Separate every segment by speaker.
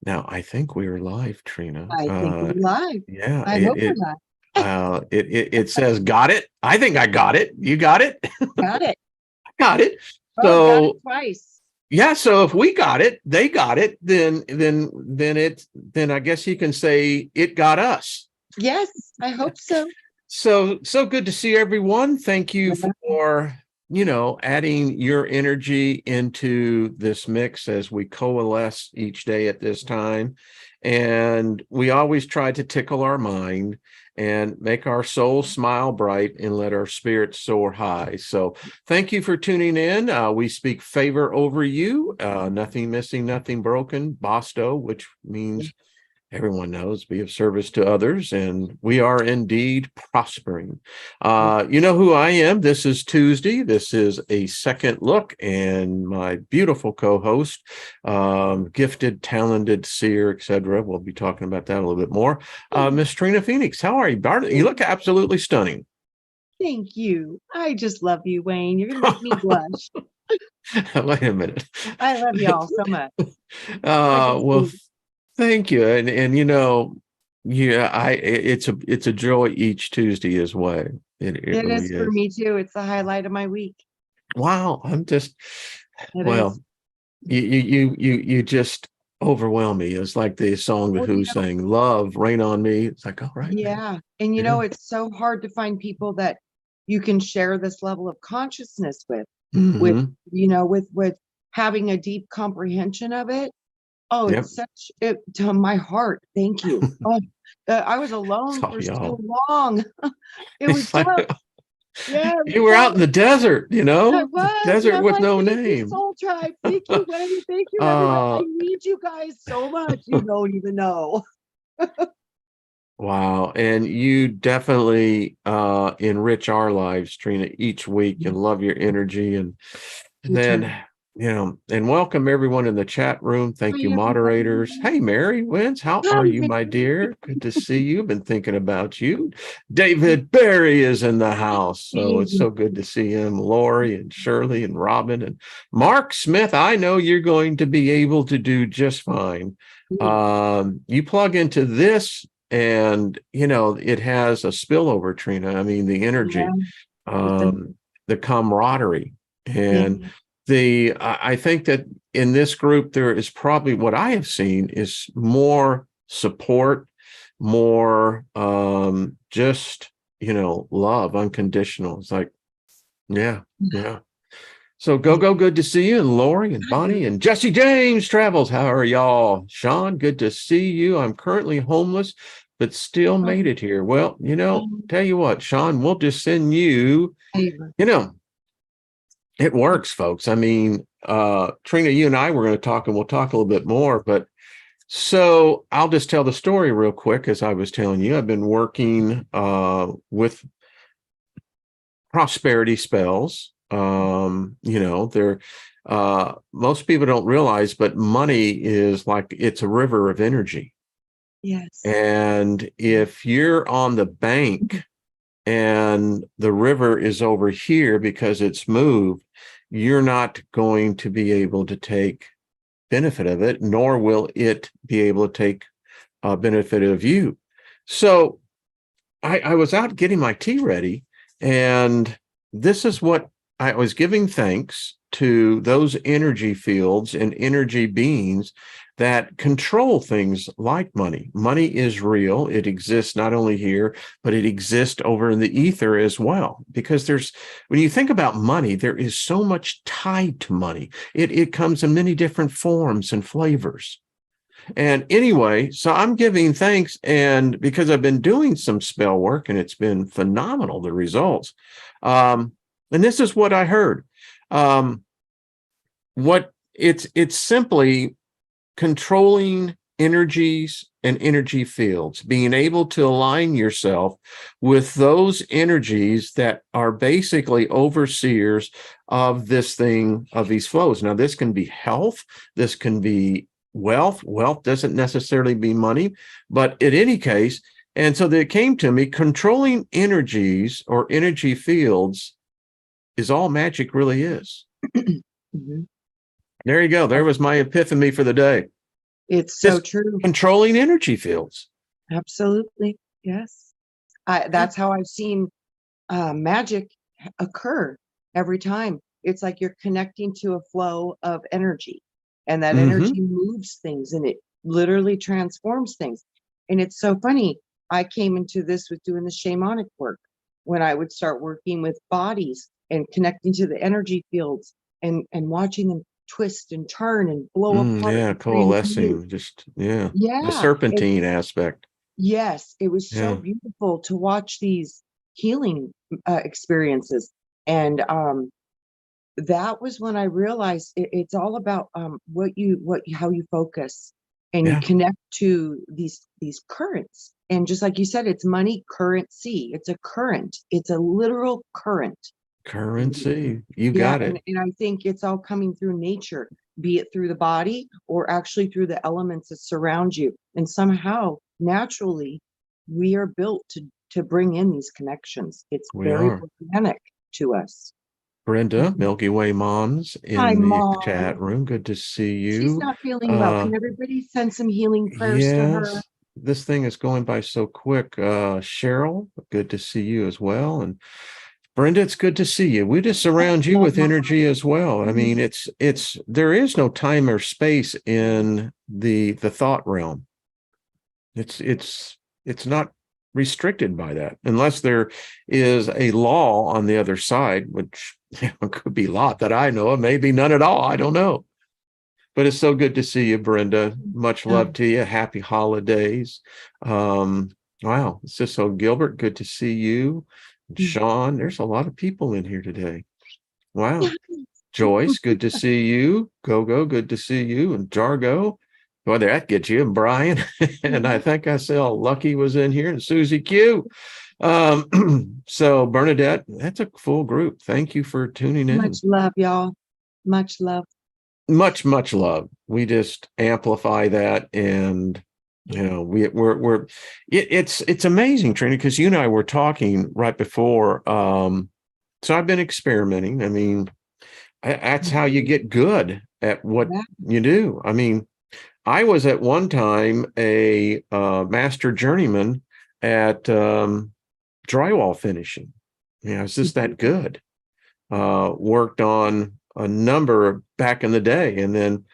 Speaker 1: Now, I think we are live, Trina.
Speaker 2: I think we're live.
Speaker 1: Yeah,
Speaker 2: I hope we're live.
Speaker 1: it says got it. I think I got it. You got it?
Speaker 2: Got it.
Speaker 1: Got it.
Speaker 2: Oh, got it
Speaker 1: So
Speaker 2: twice.
Speaker 1: yeah, so if we got it, they got it, then I guess you can say it got us.
Speaker 2: Yes, I hope so.
Speaker 1: So good to see everyone. Thank you for, adding your energy into this mix as we coalesce each day at this time. And we always try to tickle our mind and make our soul smile bright and let our spirit soar high. So thank you for tuning in. We speak favor over you. Nothing missing, nothing broken. Bosto, which means everyone knows, be of service to others, and we are indeed prospering. You know who I am. This is Tuesday. This is a second look, and my beautiful co-host, gifted, talented, seer, etc. We'll be talking about that a little bit more. Miss Trina Phoenix, how are you? You look absolutely stunning.
Speaker 2: Thank you. I just love you, Wayne. You're going to make me blush.
Speaker 1: Wait a minute.
Speaker 2: I love y'all so much.
Speaker 1: Well, thank you. And yeah, it's a joy each Tuesday as well. It really
Speaker 2: is for me too. It's the highlight of my week.
Speaker 1: Wow. I'm just
Speaker 2: It
Speaker 1: you just overwhelm me. It's like the song the Who sang, "Love, Rain on Me." It's like, all right.
Speaker 2: Yeah. And it's so hard to find people that you can share this level of consciousness with, with having a deep comprehension of it. Oh, it's such it to my heart. Thank you. Oh, I was alone for so long. It was tough. Yeah,
Speaker 1: you were out in the desert,
Speaker 2: I was,
Speaker 1: desert with no name.
Speaker 2: Soul Tribe. Thank you, Wendy. Thank you, everyone. I need you guys so much. You don't even know.
Speaker 1: Wow. And you definitely enrich our lives, Trina, each week, and love your energy. And then, and welcome everyone in the chat room. Thank you, moderators. Hey, Mary Wins, how are you, my dear? Good to see you. Been thinking about you. David Barry is in the house. So it's so good to see him. Lori and Shirley and Robin and Mark Smith. I know you're going to be able to do just fine. You plug into this, and it has a spillover, Trina. I mean, the energy, the camaraderie, and I think that in this group there is probably, what I have seen is more support, more just love, unconditional. It's like, yeah. So good to see you. And Lori and Bonnie and Jesse James Travels. How are y'all? Sean, good to see you. I'm currently homeless, but still made it here. Well, tell you what, Sean, we'll just send you, it works, folks. I mean, Trina, you and I were going to talk, and we'll talk a little bit more, but so I'll just tell the story real quick. As I was telling you, I've been working with prosperity spells. They're most people don't realize, but money is like, it's a river of energy.
Speaker 2: Yes.
Speaker 1: And if you're on the bank and the river is over here because it's moved, you're not going to be able to take benefit of it, nor will it be able to take benefit of you. So I was out getting my tea ready, and this is what I was giving thanks to those energy fields and energy beings that control things like money. Money is real. It exists not only here, but it exists over in the ether as well. Because when you think about money, there is so much tied to money. It comes in many different forms and flavors. And anyway, so I'm giving thanks, and because I've been doing some spell work, and it's been phenomenal, the results. And this is what I heard. It's simply controlling energies and energy fields, being able to align yourself with those energies that are basically overseers of this thing, of these flows. Now, this can be health, this can be wealth. Wealth doesn't necessarily be money, but in any case, and so it came to me, controlling energies or energy fields is all magic really is. There you go. There was my epiphany for the day.
Speaker 2: It's so
Speaker 1: Just
Speaker 2: true.
Speaker 1: controlling energy fields.
Speaker 2: Absolutely. Yes. That's how I've seen magic occur every time. It's like you're connecting to a flow of energy, and that energy moves things, and it literally transforms things. And it's so funny. I came into this with doing the shamanic work when I would start working with bodies and connecting to the energy fields and watching them twist and turn and blow apart.
Speaker 1: Yeah,
Speaker 2: And transmute.
Speaker 1: coalescing, just the
Speaker 2: Yeah.
Speaker 1: serpentine aspect.
Speaker 2: Yes, it was so
Speaker 1: Yeah,
Speaker 2: beautiful to watch these healing experiences. And that was when I realized it's all about how you focus and you
Speaker 1: yeah.
Speaker 2: connect to these currents. And just like you said, it's money currency. It's a current. It's a literal current.
Speaker 1: Currency. You
Speaker 2: Yeah,
Speaker 1: got it.
Speaker 2: and I think it's all coming through nature, be it through the body or actually through the elements that surround you. And somehow, naturally, we are built to bring in these connections. It's
Speaker 1: We
Speaker 2: very
Speaker 1: are.
Speaker 2: organic to us.
Speaker 1: Brenda,
Speaker 2: Mhm.
Speaker 1: Milky Way Moms
Speaker 2: Hi,
Speaker 1: in the chat
Speaker 2: Mom.
Speaker 1: room. Good to see
Speaker 2: She's
Speaker 1: you.
Speaker 2: not feeling well.
Speaker 1: Uh,
Speaker 2: Can everybody send some healing prayers to her?
Speaker 1: yes, this thing is going by so quick. Cheryl, good to see you as well. And Brenda, it's good to see you. We just surround you
Speaker 2: Love,
Speaker 1: with
Speaker 2: Mom.
Speaker 1: energy as well. I mean, it's there is no time or space in the thought realm. It's not restricted by that unless there is a law on the other side, which could be a lot that I know of, maybe none at all. I don't know. But it's so good to see you, Brenda. Much love to you. Happy holidays. Wow, it's just so Gilbert, good to see you. Sean, there's a lot of people in here today. Wow. Joyce, good to see you. Gogo, good to see you. And Jargo, well, that gets you. And Brian, and I think I saw Lucky was in here, and Susie Q. So Bernadette, that's a full group. Thank you for tuning in.
Speaker 2: Much love, y'all. Much love.
Speaker 1: Much love. We just amplify that, and it's amazing, Trina, because you and I were talking right before. So I've been experimenting. I mean, that's how you get good at what you do. I mean, I was at one time a master journeyman at drywall finishing. It's just that good. Worked on a number back in the day, and then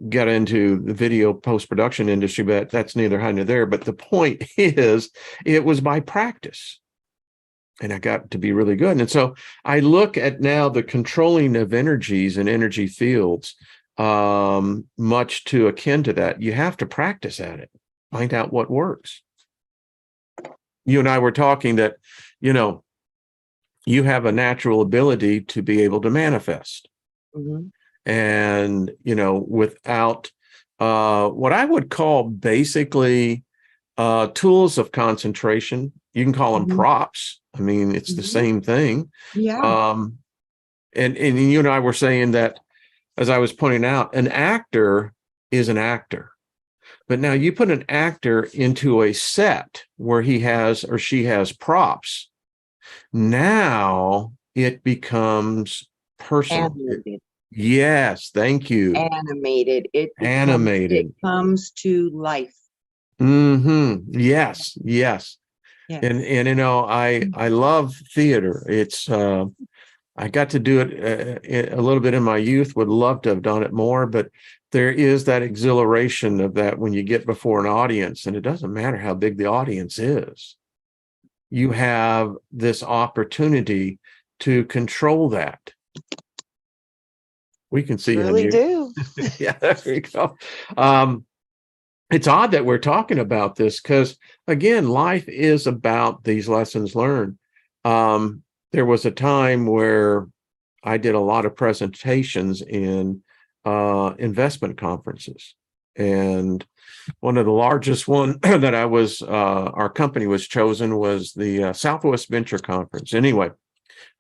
Speaker 1: got into the video post-production industry, but that's neither here nor there. But the point is, it was by practice. And I got to be really good. And so I look at now the controlling of energies and energy fields, much to akin to that. You have to practice at it, find out what works. You and I were talking that, you have a natural ability to be able to manifest. And, without what I would call basically tools of concentration. You can call them props. I mean, it's the same thing.
Speaker 2: Yeah.
Speaker 1: And you and I were saying that, as I was pointing out, an actor is an actor. But now you put an actor into a set where he has or she has props. Now it becomes personal.
Speaker 2: Animated.
Speaker 1: Yes, thank you.
Speaker 2: Animated.
Speaker 1: Animated.
Speaker 2: It comes to life.
Speaker 1: Yes.
Speaker 2: Yes.
Speaker 1: And I love theater. It's I got to do it a little bit in my youth, would love to have done it more, but there is that exhilaration of that when you get before an audience, and it doesn't matter how big the audience is. You have this opportunity to control that. We can see
Speaker 3: really do.
Speaker 1: Yeah, there you go. It's odd that we're talking about this because, again, life is about these lessons learned. There was a time where I did a lot of presentations in investment conferences. And one of the largest one that our company was chosen was the Southwest Venture Conference. Anyway,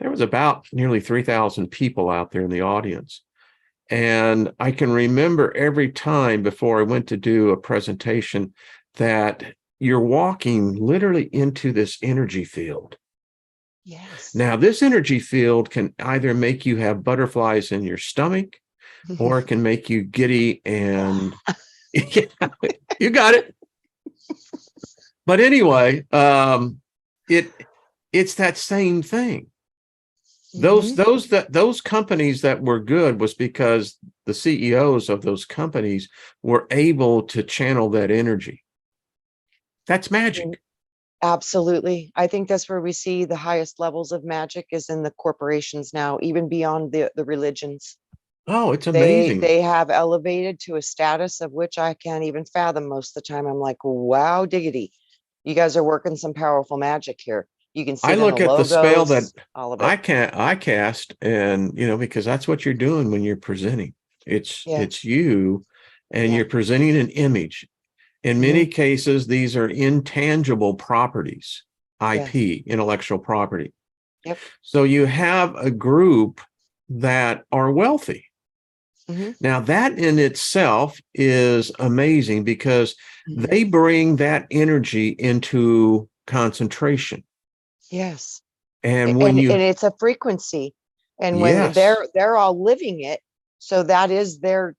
Speaker 1: there was about nearly 3,000 people out there in the audience. And I can remember every time before I went to do a presentation that you're walking literally into this energy field.
Speaker 3: Yes.
Speaker 1: Now, this energy field can either make you have butterflies in your stomach, or it can make you giddy and Yeah, you got it. But anyway, it's that same thing. Those companies that were good was because the CEOs of those companies were able to channel that energy. That's magic.
Speaker 3: Absolutely. I think that's where we see the highest levels of magic is in the corporations now, even beyond the religions.
Speaker 1: Oh, it's amazing.
Speaker 3: They have elevated to a status of which I can't even fathom most of the time. I'm like, wow, diggity. You guys are working some powerful magic here. You can see
Speaker 1: I
Speaker 3: it in
Speaker 1: look
Speaker 3: the
Speaker 1: at the spell that
Speaker 3: logos, all of it.
Speaker 1: I cast, and because that's what you're doing when you're presenting. It's you, and you're presenting an image. In many cases, these are intangible properties, IP, intellectual property.
Speaker 3: Yep.
Speaker 1: So you have a group that are wealthy. Now, that in itself is amazing because they bring that energy into concentration.
Speaker 3: Yes.
Speaker 1: And when
Speaker 3: and it's a frequency. And when they're all living it, so that is their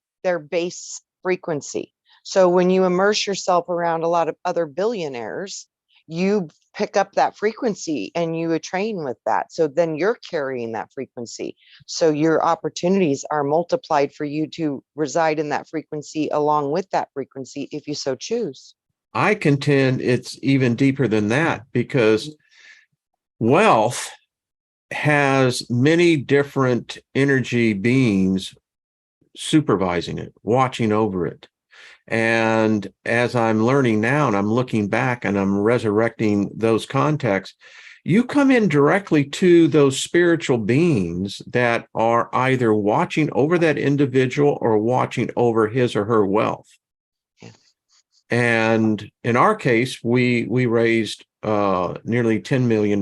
Speaker 3: base frequency. So when you immerse yourself around a lot of other billionaires, you pick up that frequency and you train with that. So then you're carrying that frequency. So your opportunities are multiplied for you to reside in that frequency along with that frequency, if you so choose.
Speaker 1: I contend it's even deeper than that, because wealth has many different energy beings supervising it, watching over it. And as I'm learning now and I'm looking back and I'm resurrecting those contexts, you come in directly to those spiritual beings that are either watching over that individual or watching over his or her wealth.
Speaker 3: Yeah.
Speaker 1: And in our case, we raised nearly $10 million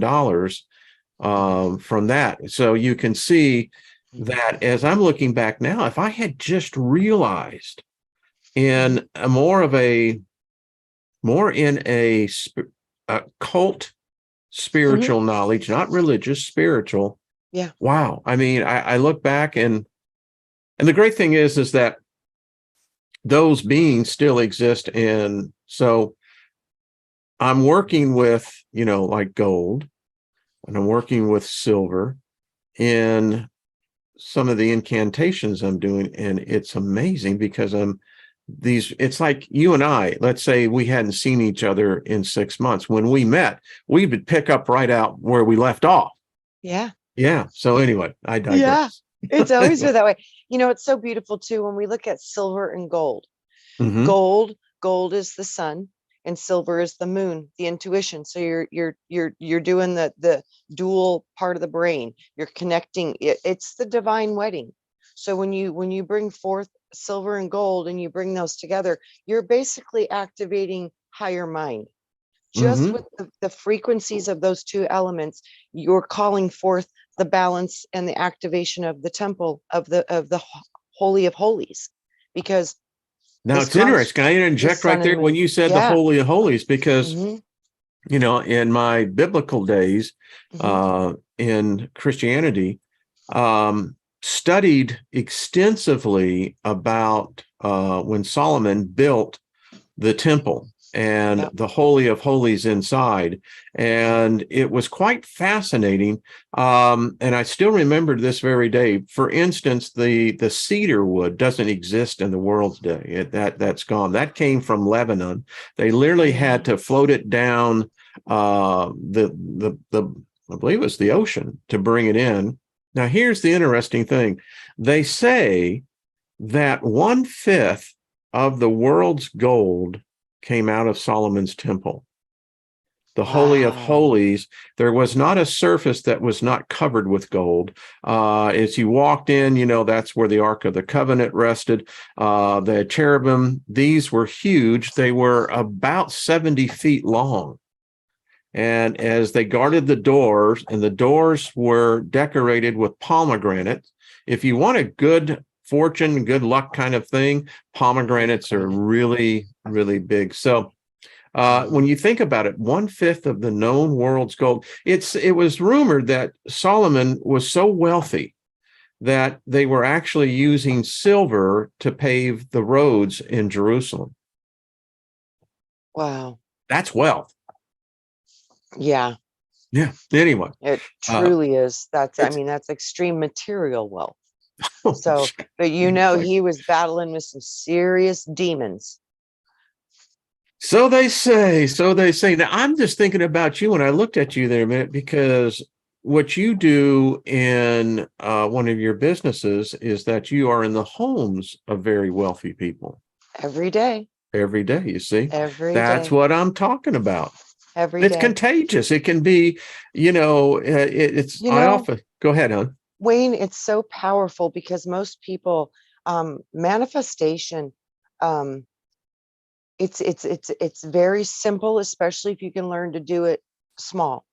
Speaker 1: from that. So you can see that as I'm looking back now, if I had just realized in a more in a cult spiritual knowledge, not religious, spiritual.
Speaker 3: Yeah.
Speaker 1: Wow. I mean, I look back and the great thing is that those beings still exist. And so I'm working with, like gold, and I'm working with silver in some of the incantations I'm doing. And it's amazing because it's like you and I, let's say we hadn't seen each other in 6 months. When we met, we would pick up right out where we left off.
Speaker 3: Yeah.
Speaker 1: Yeah. So anyway, I digress.
Speaker 3: Yeah. It's always been that way. It's so beautiful too when we look at silver and gold. Gold is the sun, and silver is the moon, the intuition. So you're doing the dual part of the brain. You're connecting. It's the divine wedding. So when you bring forth silver and gold and you bring those together, you're basically activating higher mind. Just with the frequencies of those two elements, you're calling forth the balance and the activation of the temple of the Holy of Holies. Because
Speaker 1: now it's interesting. Can I interject right there when you said the Holy of Holies? Because in my biblical days in Christianity, studied extensively about when Solomon built the temple and the Holy of Holies inside. And it was quite fascinating. And I still remember this very day. For instance, the cedar wood doesn't exist in the world today. That's gone. That came from Lebanon. They literally had to float it down I believe it was the ocean to bring it in. Now, here's the interesting thing. They say that 1/5 of the world's gold came out of Solomon's temple. The Holy of Holies, there was not a surface that was not covered with gold. As you walked in, that's where the Ark of the Covenant rested. The cherubim, these were huge. They were about 70 feet long. And as they guarded the doors, and the doors were decorated with pomegranate. If you want a good fortune, good luck kind of thing, pomegranates are really, really big. So when you think about it, 1/5 of the known world's gold, it was rumored that Solomon was so wealthy that they were actually using silver to pave the roads in Jerusalem.
Speaker 3: Wow.
Speaker 1: That's wealth.
Speaker 3: Yeah.
Speaker 1: Yeah. Anyway.
Speaker 3: It truly is. That's extreme material wealth. So, but he was battling with some serious demons.
Speaker 1: So they say. Now, I'm just thinking about you when I looked at you there a minute, because what you do in one of your businesses is that you are in the homes of very wealthy people.
Speaker 3: Every day.
Speaker 1: Every day, you see? That's
Speaker 3: day.
Speaker 1: what I'm talking about. It's contagious. It can be, I often go ahead, hon.
Speaker 3: Wayne, it's so powerful because most people, manifestation, it's very simple, especially if you can learn to do it small.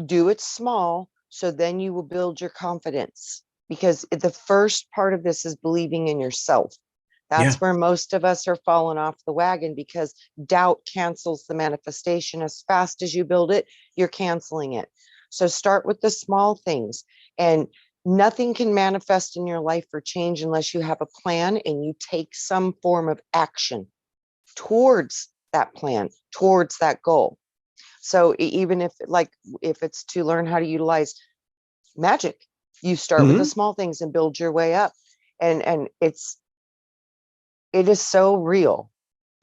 Speaker 3: Do it small, so then you will build your confidence, because the first part of this is believing in yourself. That's where most of us are falling off the wagon, because doubt cancels the manifestation. As fast as you build it, you're canceling it. So start with the small things, and nothing can manifest in your life or change unless you have a plan and you take some form of action towards that plan, towards that goal. So even if it's to learn how to utilize Magick, you start with the small things and build your way up. And it is so real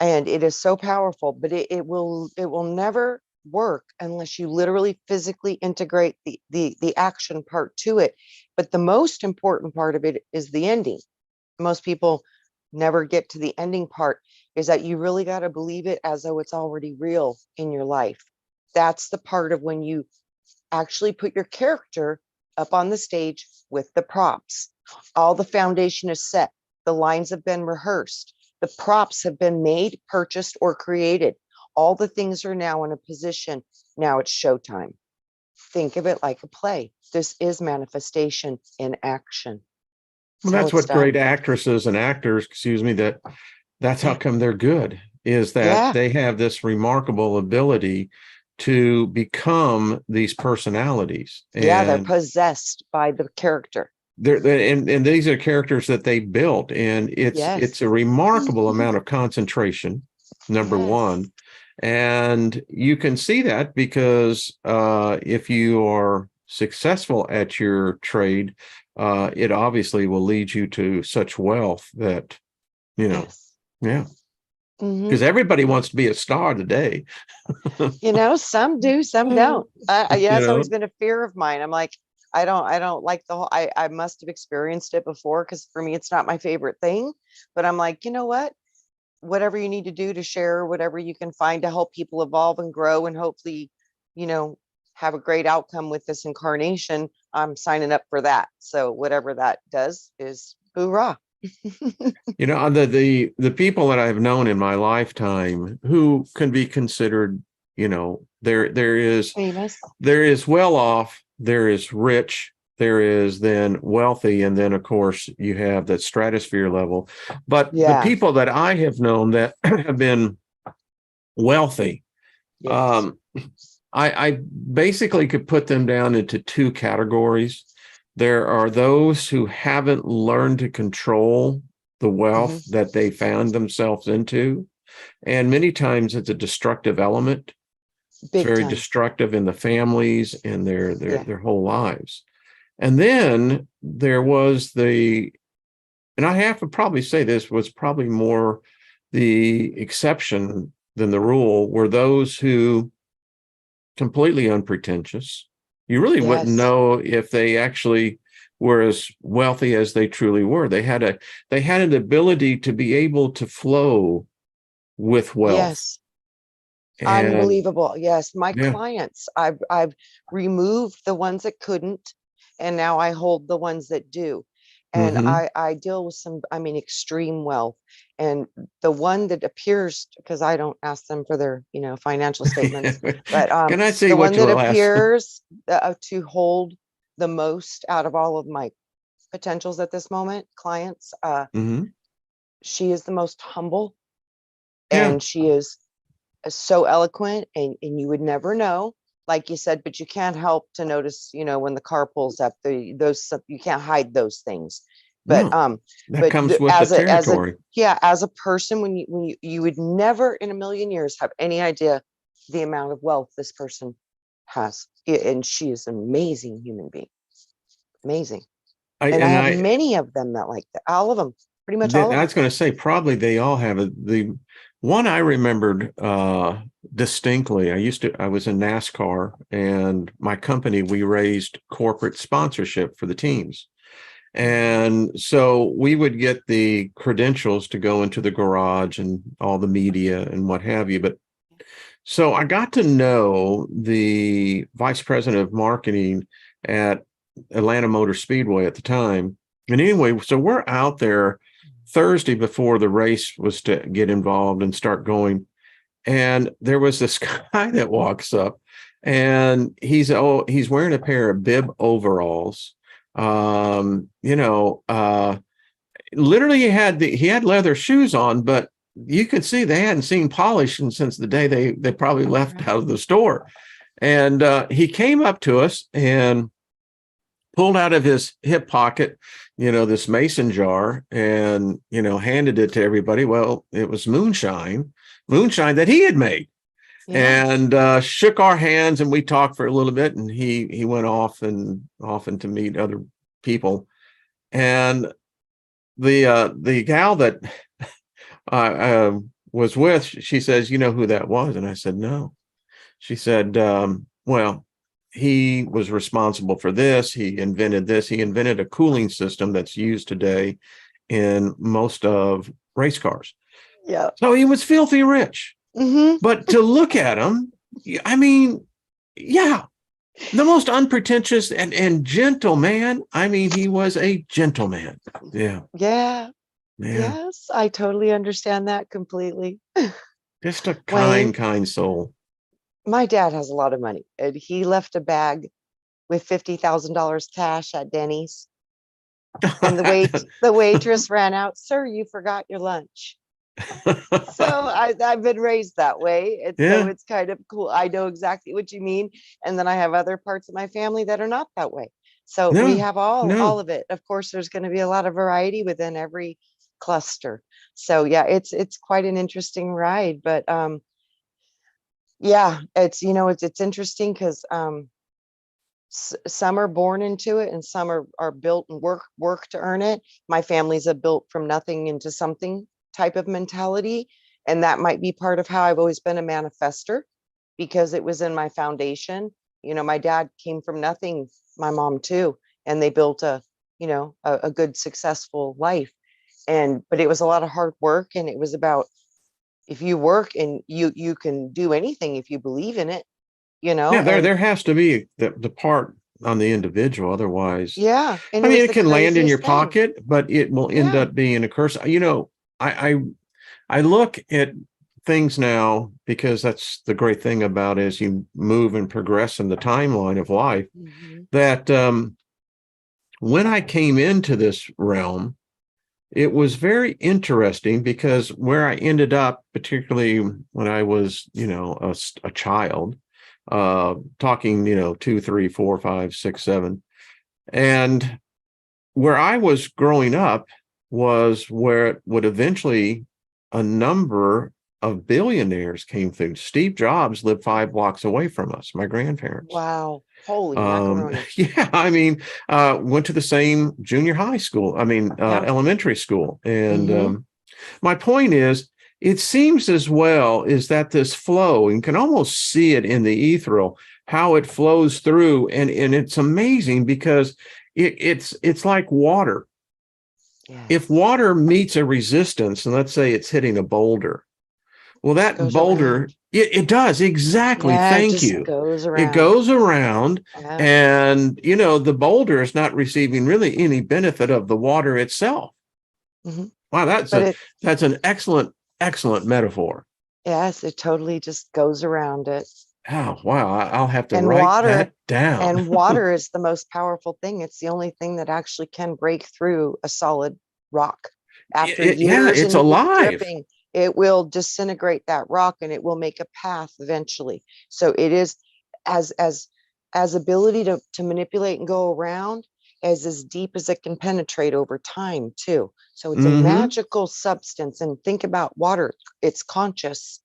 Speaker 3: and it is so powerful, but it will never work unless you literally physically integrate the action part to it. But the most important part of it is the ending. Most people never get to the ending part, is that you really got to believe it as though it's already real in your life. That's the part of when you actually put your character up on the stage with the props. All the foundation is set. The lines have been rehearsed. The props have been made, purchased, or created. All the things are now in a position. Now it's showtime. Think of it like a play. This is manifestation in action.
Speaker 1: Well, that's what great actresses and actors, that's how come they're good, is that they have this remarkable ability to become these personalities.
Speaker 3: They're possessed by the character.
Speaker 1: And these are characters that they built, and it's a remarkable amount of concentration, number one. And you can see that because if you are successful at your trade, it obviously will lead you to such wealth that, because everybody wants to be a star today.
Speaker 3: Some do, some don't. It's always been a fear of mine. I'm like, I don't like the whole, I must have experienced it before, because for me, it's not my favorite thing. But I'm like, you know what? Whatever you need to do to share, whatever you can find to help people evolve and grow and hopefully, have a great outcome with this incarnation, I'm signing up for that. So whatever that does is hoorah.
Speaker 1: The people that I've known in my lifetime who can be considered, there is
Speaker 3: famous,
Speaker 1: there is well off, there is rich, there is then wealthy, and then of course you have that stratosphere level. But the people that I have known that have been wealthy, I basically could put them down into two categories. There are those who haven't learned to control the wealth that they found themselves into. And many times it's a destructive element. It's very destructive in the families and their whole lives. And then there was and I have to probably say this was probably more the exception than the rule, were those who completely unpretentious. You really wouldn't know if they actually were as wealthy as they truly were. They had an ability to be able to flow with wealth.
Speaker 3: Unbelievable. Yes. My clients, I've removed the ones that couldn't, and now I hold the ones that do. And I deal with some, extreme wealth. And the one that appears, because I don't ask them for their, financial statements, but
Speaker 1: can I say
Speaker 3: the
Speaker 1: what
Speaker 3: one that appears to hold the most out of all of my potentials at this moment, clients, she is the most humble, and she is so eloquent, and you would never know. like you said, but you can't help to notice, when the car pulls up, those you can't hide those things. But
Speaker 1: No, that
Speaker 3: but
Speaker 1: comes with the territory.
Speaker 3: as a person, when you would never in a million years have any idea the amount of wealth this person has. And she is an amazing human being. Amazing. And I have many of them that like that. All of them, pretty much all of them.
Speaker 1: I was going to say, probably they all have it. The one I remembered distinctly, I was in NASCAR, and my company, we raised corporate sponsorship for the teams. And so we would get the credentials to go into the garage and all the media and what have you. But so I got to know the vice president of marketing at Atlanta Motor Speedway at the time. And anyway, so we're out there Thursday before the race was to get involved and start going. And there was this guy that walks up, and he's wearing a pair of bib overalls. Literally he had leather shoes on, but you could see they hadn't seen polishing since the day they probably left out of the store. And he came up to us and pulled out of his hip pocket, this mason jar, and, handed it to everybody. Well, it was moonshine that he had made. Yeah. And shook our hands, and we talked for a little bit, and he went off and to meet other people. And the gal that I was with, she says, "You know who that was?" And I said, "No." She said, "Well, he was responsible for this. He invented this. He invented a cooling system that's used today in most of race cars."
Speaker 3: Yeah.
Speaker 1: So he was filthy rich. Mm-hmm. But to look at him, I mean, yeah, the most unpretentious and gentle man. I mean, he was a gentleman. Yeah.
Speaker 3: Yeah. Yes, I totally understand that completely.
Speaker 1: Just a kind soul.
Speaker 3: My dad has a lot of money, and he left a bag with $50,000 cash at Denny's. And the waitress ran out, "Sir, you forgot your lunch." So I've been raised that way. So it's kind of cool. I know exactly what you mean. And then I have other parts of my family that are not that way. So we have all of it. Of course, there's going to be a lot of variety within every cluster. So yeah, it's quite an interesting ride. But it's interesting because some are born into it, and some are built and work to earn it. My family's a built from nothing into something type of mentality, and that might be part of how I've always been a manifester, because it was in my foundation. My dad came from nothing, my mom too, and they built a good successful life. But it was a lot of hard work, and it was about, if you work and you can do anything if you believe in it,
Speaker 1: there has to be the part on the individual, otherwise
Speaker 3: and
Speaker 1: it can land in your pocket, but it will end up being a curse. I look at things now, because that's the great thing about as you move and progress in the timeline of life, that when I came into this realm, it was very interesting, because where I ended up, particularly when I was, a child, talking, 2, 3, 4, 5, 6, 7, and where I was growing up was where it would eventually a number of billionaires came through. Steve Jobs lived 5 blocks away from us, my grandparents.
Speaker 3: Wow. Holy macaroni.
Speaker 1: Went to the same junior high school, elementary school. And my point is, it seems as well is that this flow, and you can almost see it in the ethereal, how it flows through. And it's amazing, because it's like water. Yes. If water meets a resistance, and let's say it's hitting a boulder, well, that boulder, it does exactly. Thank you. It goes around, and the boulder is not receiving really any benefit of the water itself. Wow, that's an excellent metaphor.
Speaker 3: Yes, it totally just goes around it.
Speaker 1: Oh, wow. I'll have to write that down.
Speaker 3: And water is the most powerful thing. It's the only thing that actually can break through a solid rock. After years
Speaker 1: it's alive.
Speaker 3: Dripping, it will disintegrate that rock, and it will make a path eventually. So it is, as ability to manipulate and go around as deep as it can penetrate over time too. So it's a magical substance. And think about water. It's conscious.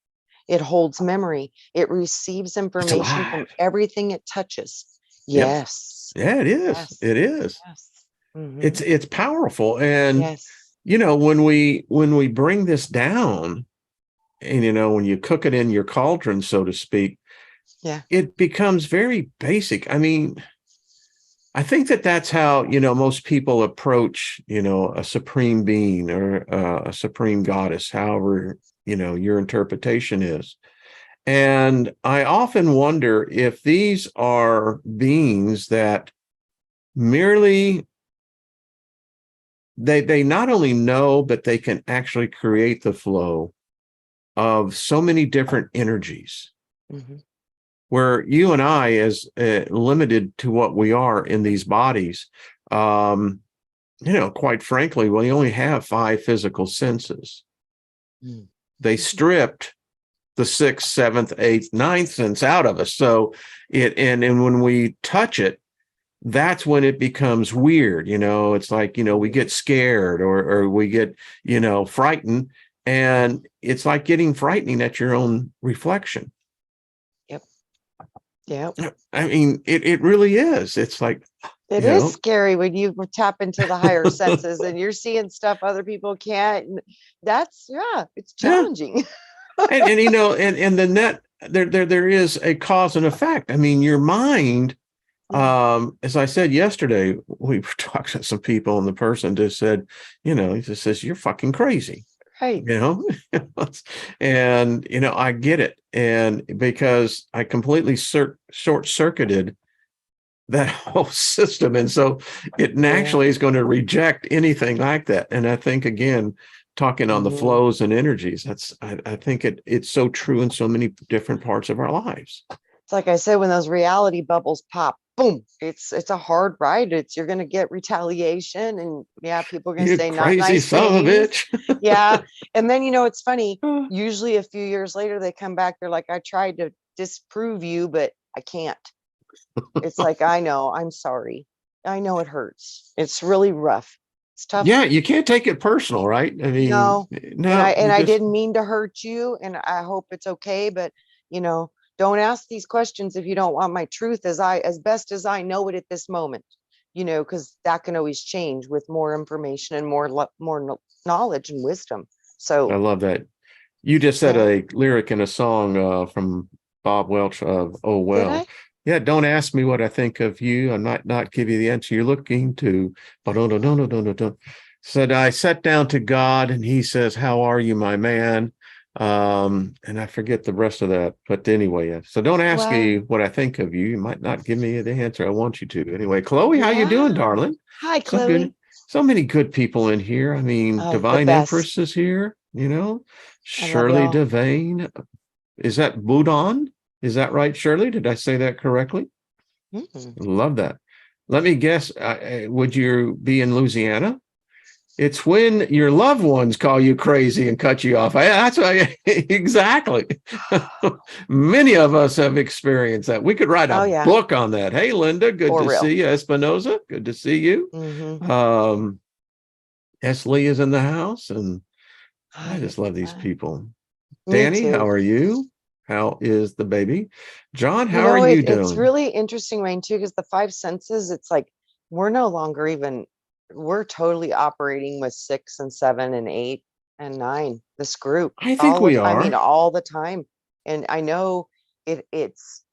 Speaker 3: It holds memory. It receives information from everything it touches. Yes.
Speaker 1: Yeah, it is.
Speaker 3: Yes.
Speaker 1: It is.
Speaker 3: Yes.
Speaker 1: It's powerful. And
Speaker 3: yes.
Speaker 1: when we bring this down, and when you cook it in your cauldron, so to speak, it becomes very basic. I mean, I think that's how most people approach a supreme being or a supreme goddess, however your interpretation is. And I often wonder if these are beings that merely they not only know, but they can actually create the flow of so many different energies, where you and I, as limited to what we are in these bodies, quite frankly, we only have 5 physical senses. They stripped the 6th, 7th, 8th, 9th sense out of us. So and when we touch it, that's when it becomes weird. It's like, we get scared or we get, frightened. And it's like getting frightening at your own reflection.
Speaker 3: Yep.
Speaker 1: I mean, it really is. It's like,
Speaker 3: it is scary when you tap into the higher senses and you're seeing stuff other people can't. And that's, it's challenging.
Speaker 1: And and the net there is a cause and effect. I mean, your mind, as I said yesterday, we were talking to some people and the person just said, he just says, you're fucking crazy.
Speaker 3: Right.
Speaker 1: And, I get it. And because I completely short-circuited that whole system. And so it naturally is going to reject anything like that. And I think, again, talking on the flows and energies, I think it's so true in so many different parts of our lives.
Speaker 3: It's like I said, when those reality bubbles pop, boom, it's a hard ride. You're going to get retaliation, and people are going to say not nice things.
Speaker 1: Son of a bitch.
Speaker 3: And then it's funny, usually a few years later they come back, they're like, I tried to disprove you, but I can't. It's like, I know, I'm sorry, I know it hurts, it's really rough, it's tough.
Speaker 1: You can't take it personal, right? I mean, no.
Speaker 3: I didn't mean to hurt you, and I hope it's okay, but don't ask these questions if you don't want my truth as best as I know it at this moment, because that can always change with more information and more knowledge and wisdom. So
Speaker 1: I love that. You just said a lyric in a song from Bob Welch of Oh Well. Yeah, don't ask me what I think of you. I might not give you the answer you're looking to. But no. Said I sat down to God and he says, how are you, my man? And I forget the rest of that, but anyway, so don't ask me what I think of you. You might not give me the answer I want you to. Anyway, Chloe, how you doing, darling?
Speaker 3: Hi, Chloe.
Speaker 1: So many good people in here. I mean, Divine Empress is here, Shirley Devane. Is that Budon? Is that right, Shirley? Did I say that correctly? Love that. Let me guess, would you be in Louisiana? It's when your loved ones call you crazy and cut you off. That's why, exactly. Many of us have experienced that. We could write a book on that. Hey, Linda, good to see you. Espinoza, good to see you. Esley is in the house, and I just love these people. Danny, how are you? How is the baby? John, how are you doing?
Speaker 3: It's really interesting, Wayne, too, because the 5 senses, it's like we're no longer we're totally operating with 6 and 7 and 8 and 9, this group.
Speaker 1: I think we are.
Speaker 3: I mean, all the time. And I know it's,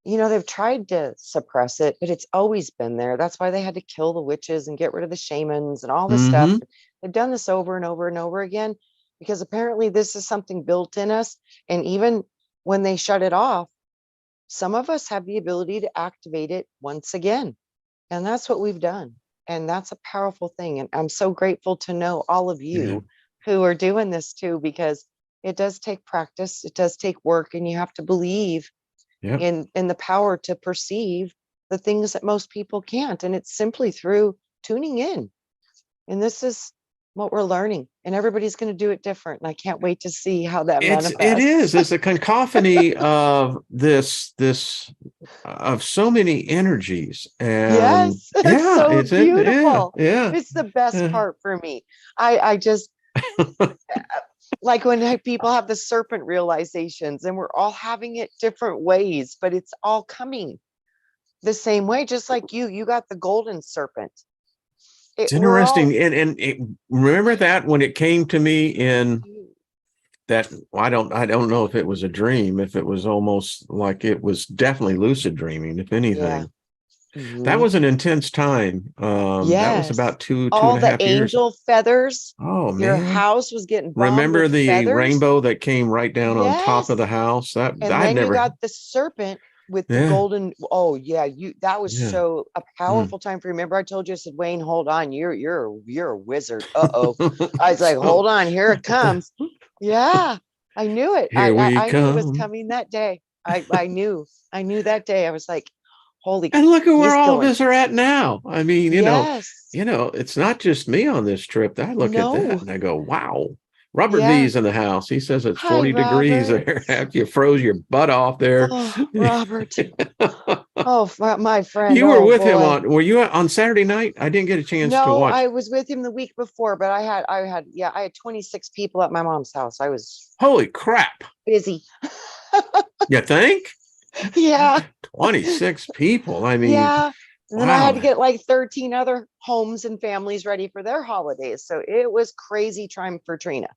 Speaker 3: they've tried to suppress it, but it's always been there. That's why they had to kill the witches and get rid of the shamans and all this stuff. They've done this over and over and over again, because apparently this is something built in us. And even when they shut it off, some of us have the ability to activate it once again. And that's what we've done. And that's a powerful thing. And I'm so grateful to know all of you who are doing this too, because it does take practice. It does take work, and you have to believe in the power to perceive the things that most people can't. And it's simply through tuning in. And this is what we're learning, and everybody's going to do it different. And I can't wait to see how that manifests.
Speaker 1: It is. It's a cacophony of this of so many energies. And
Speaker 3: yes, it's
Speaker 1: yeah,
Speaker 3: so beautiful.
Speaker 1: yeah.
Speaker 3: It's the best part for me. I just like when people have the serpent realizations, and we're all having it different ways, but it's all coming the same way. Just like you got the golden serpent.
Speaker 1: It's
Speaker 3: We're all
Speaker 1: interesting. And remember that when it came to me in that, I don't know if it was a dream, if it was almost like it was definitely lucid dreaming, if anything. That was an intense time. That was
Speaker 3: yes,
Speaker 1: about two
Speaker 3: all
Speaker 1: and a
Speaker 3: the
Speaker 1: half years.
Speaker 3: angel feathers.
Speaker 1: Oh
Speaker 3: Your
Speaker 1: man.
Speaker 3: house was getting bombed
Speaker 1: Remember
Speaker 3: with
Speaker 1: the
Speaker 3: feathers.
Speaker 1: rainbow that came right down on top of the
Speaker 3: Yes.
Speaker 1: house? That
Speaker 3: And
Speaker 1: I'd
Speaker 3: then you
Speaker 1: never.
Speaker 3: got the serpent with the
Speaker 1: Yeah.
Speaker 3: golden. Oh yeah, that was
Speaker 1: Yeah.
Speaker 3: so a powerful time for you. Remember I told you, I said, Wayne, hold on, you're a wizard. Uh-oh. I was like, hold on, here it comes. Yeah, I knew it.
Speaker 1: Here we
Speaker 3: I knew it was
Speaker 1: come.
Speaker 3: coming that day. I knew that day. I was like, holy,
Speaker 1: And look at where
Speaker 3: he's
Speaker 1: all of
Speaker 3: going.
Speaker 1: us are at now. I mean,
Speaker 3: Yes.
Speaker 1: it's not just me on this trip. I look at that
Speaker 3: No.
Speaker 1: and I go, wow. Robert
Speaker 3: Yeah.
Speaker 1: V's in the house. He says it's
Speaker 3: Hi,
Speaker 1: 40 degrees
Speaker 3: Robert.
Speaker 1: there after you froze your butt off there.
Speaker 3: Oh, Robert. Oh, my friend.
Speaker 1: You were
Speaker 3: Oh
Speaker 1: with him
Speaker 3: boy.
Speaker 1: were you on Saturday night? I didn't get a chance to
Speaker 3: No,
Speaker 1: watch.
Speaker 3: I was with him the week before, but I had 26 people at my mom's house. I was
Speaker 1: Holy crap.
Speaker 3: busy.
Speaker 1: You think?
Speaker 3: Yeah.
Speaker 1: 26 people. I mean,
Speaker 3: Yeah. And then I had to
Speaker 1: wow.
Speaker 3: get like 13 other homes and families ready for their holidays. So it was crazy time for Trina.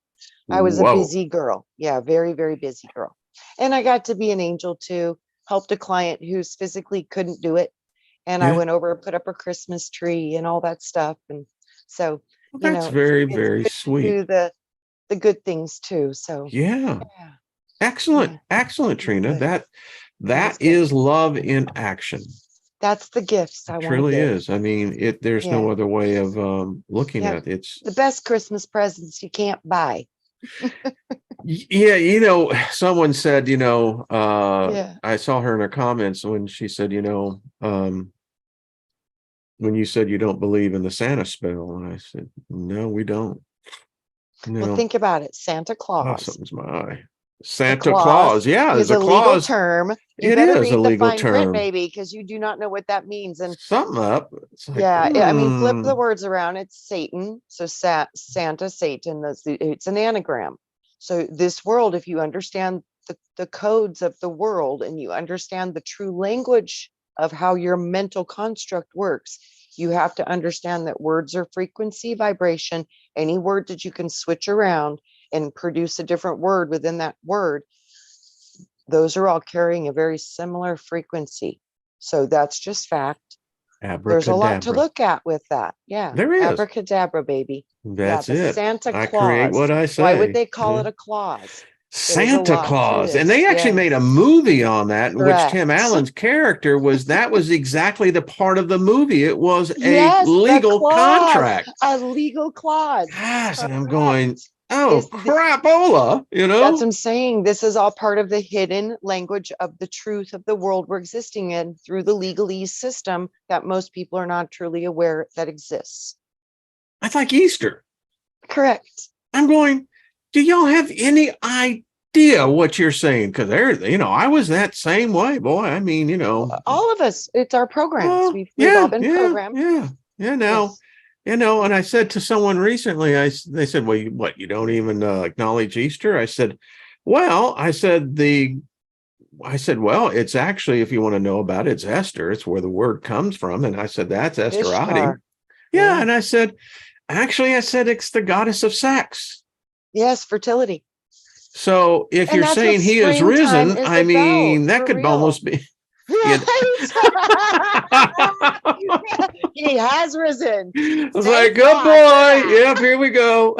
Speaker 3: I was a
Speaker 1: Whoa.
Speaker 3: busy girl. Yeah, very, very busy girl. And I got to be an angel too, helped a client who's physically couldn't do it. And I
Speaker 1: Yeah.
Speaker 3: went over and put up a Christmas tree and all that stuff. And so,
Speaker 1: Well, that's
Speaker 3: it's
Speaker 1: very,
Speaker 3: good
Speaker 1: very
Speaker 3: to
Speaker 1: sweet.
Speaker 3: do the good things too. So
Speaker 1: Yeah.
Speaker 3: yeah,
Speaker 1: Excellent.
Speaker 3: yeah,
Speaker 1: Excellent, Trina.
Speaker 3: good.
Speaker 1: That
Speaker 3: It was
Speaker 1: that
Speaker 3: good.
Speaker 1: is love in action.
Speaker 3: That's the gifts I
Speaker 1: It
Speaker 3: want to
Speaker 1: truly
Speaker 3: give.
Speaker 1: is. I mean, there's
Speaker 3: Yeah.
Speaker 1: no other way of looking
Speaker 3: Yeah.
Speaker 1: at it. It's
Speaker 3: The best Christmas presents you can't buy.
Speaker 1: yeah, someone said,
Speaker 3: Yeah.
Speaker 1: I saw her in her comments when she said, when you said you don't believe in the Santa spell, and I said, no, we don't.
Speaker 3: Well, think about it. Santa
Speaker 1: Oh,
Speaker 3: Claus.
Speaker 1: something's my eye.
Speaker 3: The
Speaker 1: Santa
Speaker 3: clause
Speaker 1: Claus. Yeah,
Speaker 3: is
Speaker 1: there's a
Speaker 3: a legal
Speaker 1: clause.
Speaker 3: term. You
Speaker 1: It
Speaker 3: better
Speaker 1: is a
Speaker 3: read the
Speaker 1: legal
Speaker 3: fine print,
Speaker 1: term.
Speaker 3: baby, because you do not know what that means. And
Speaker 1: Something up. It's like,
Speaker 3: yeah, I mean, flip the words around. It's Satan. So Santa, Satan, it's an anagram. So this world, if you understand the codes of the world and you understand the true language of how your mental construct works, you have to understand that words are frequency, vibration. Any word that you can switch around and produce a different word within that word, those are all carrying a very similar frequency. So that's just fact. There's a lot to
Speaker 1: abracadabra.
Speaker 3: look at with that. Yeah.
Speaker 1: There is.
Speaker 3: Abracadabra, baby.
Speaker 1: That's
Speaker 3: The
Speaker 1: it.
Speaker 3: Santa
Speaker 1: I create
Speaker 3: Claus.
Speaker 1: what I say.
Speaker 3: Why would they call
Speaker 1: Yeah.
Speaker 3: it a clause? There's a
Speaker 1: Santa
Speaker 3: lot to
Speaker 1: Claus. And
Speaker 3: this.
Speaker 1: they actually made a
Speaker 3: Yes.
Speaker 1: movie on that, in which
Speaker 3: Correct.
Speaker 1: Tim Allen's character that was exactly the part of the movie. It was a
Speaker 3: Yes, the
Speaker 1: legal
Speaker 3: clause,
Speaker 1: contract.
Speaker 3: a legal clause.
Speaker 1: Gosh, and I'm
Speaker 3: Correct.
Speaker 1: going, oh,
Speaker 3: It's
Speaker 1: crapola,
Speaker 3: That's what I'm saying. This is all part of the hidden language of the truth of the world we're existing in through the legalese system that most people are not truly aware that exists.
Speaker 1: That's like Easter.
Speaker 3: Correct.
Speaker 1: I'm going, do y'all have any idea what you're saying? Because I was that same way, boy. I mean,
Speaker 3: all of us, it's our programs.
Speaker 1: oh,
Speaker 3: We've all been programmed.
Speaker 1: Yeah. Now,
Speaker 3: Yes.
Speaker 1: And I said to someone recently, they said, well, you don't even acknowledge Easter? I said, well, well, it's actually, if you want to know about it, it's Esther. It's where the word comes from. And I said, that's Esterati.
Speaker 3: Ishtar.
Speaker 1: Yeah. And I said, it's the goddess of sex.
Speaker 3: Yes, fertility.
Speaker 1: So if
Speaker 3: And
Speaker 1: you're
Speaker 3: that's
Speaker 1: saying
Speaker 3: what
Speaker 1: he is
Speaker 3: springtime
Speaker 1: risen,
Speaker 3: is
Speaker 1: I mean,
Speaker 3: about,
Speaker 1: that
Speaker 3: for
Speaker 1: could
Speaker 3: real.
Speaker 1: almost be.
Speaker 3: Right. He has risen.
Speaker 1: I was
Speaker 3: Thank
Speaker 1: like, good
Speaker 3: God for
Speaker 1: boy.
Speaker 3: that.
Speaker 1: Yep, here we go.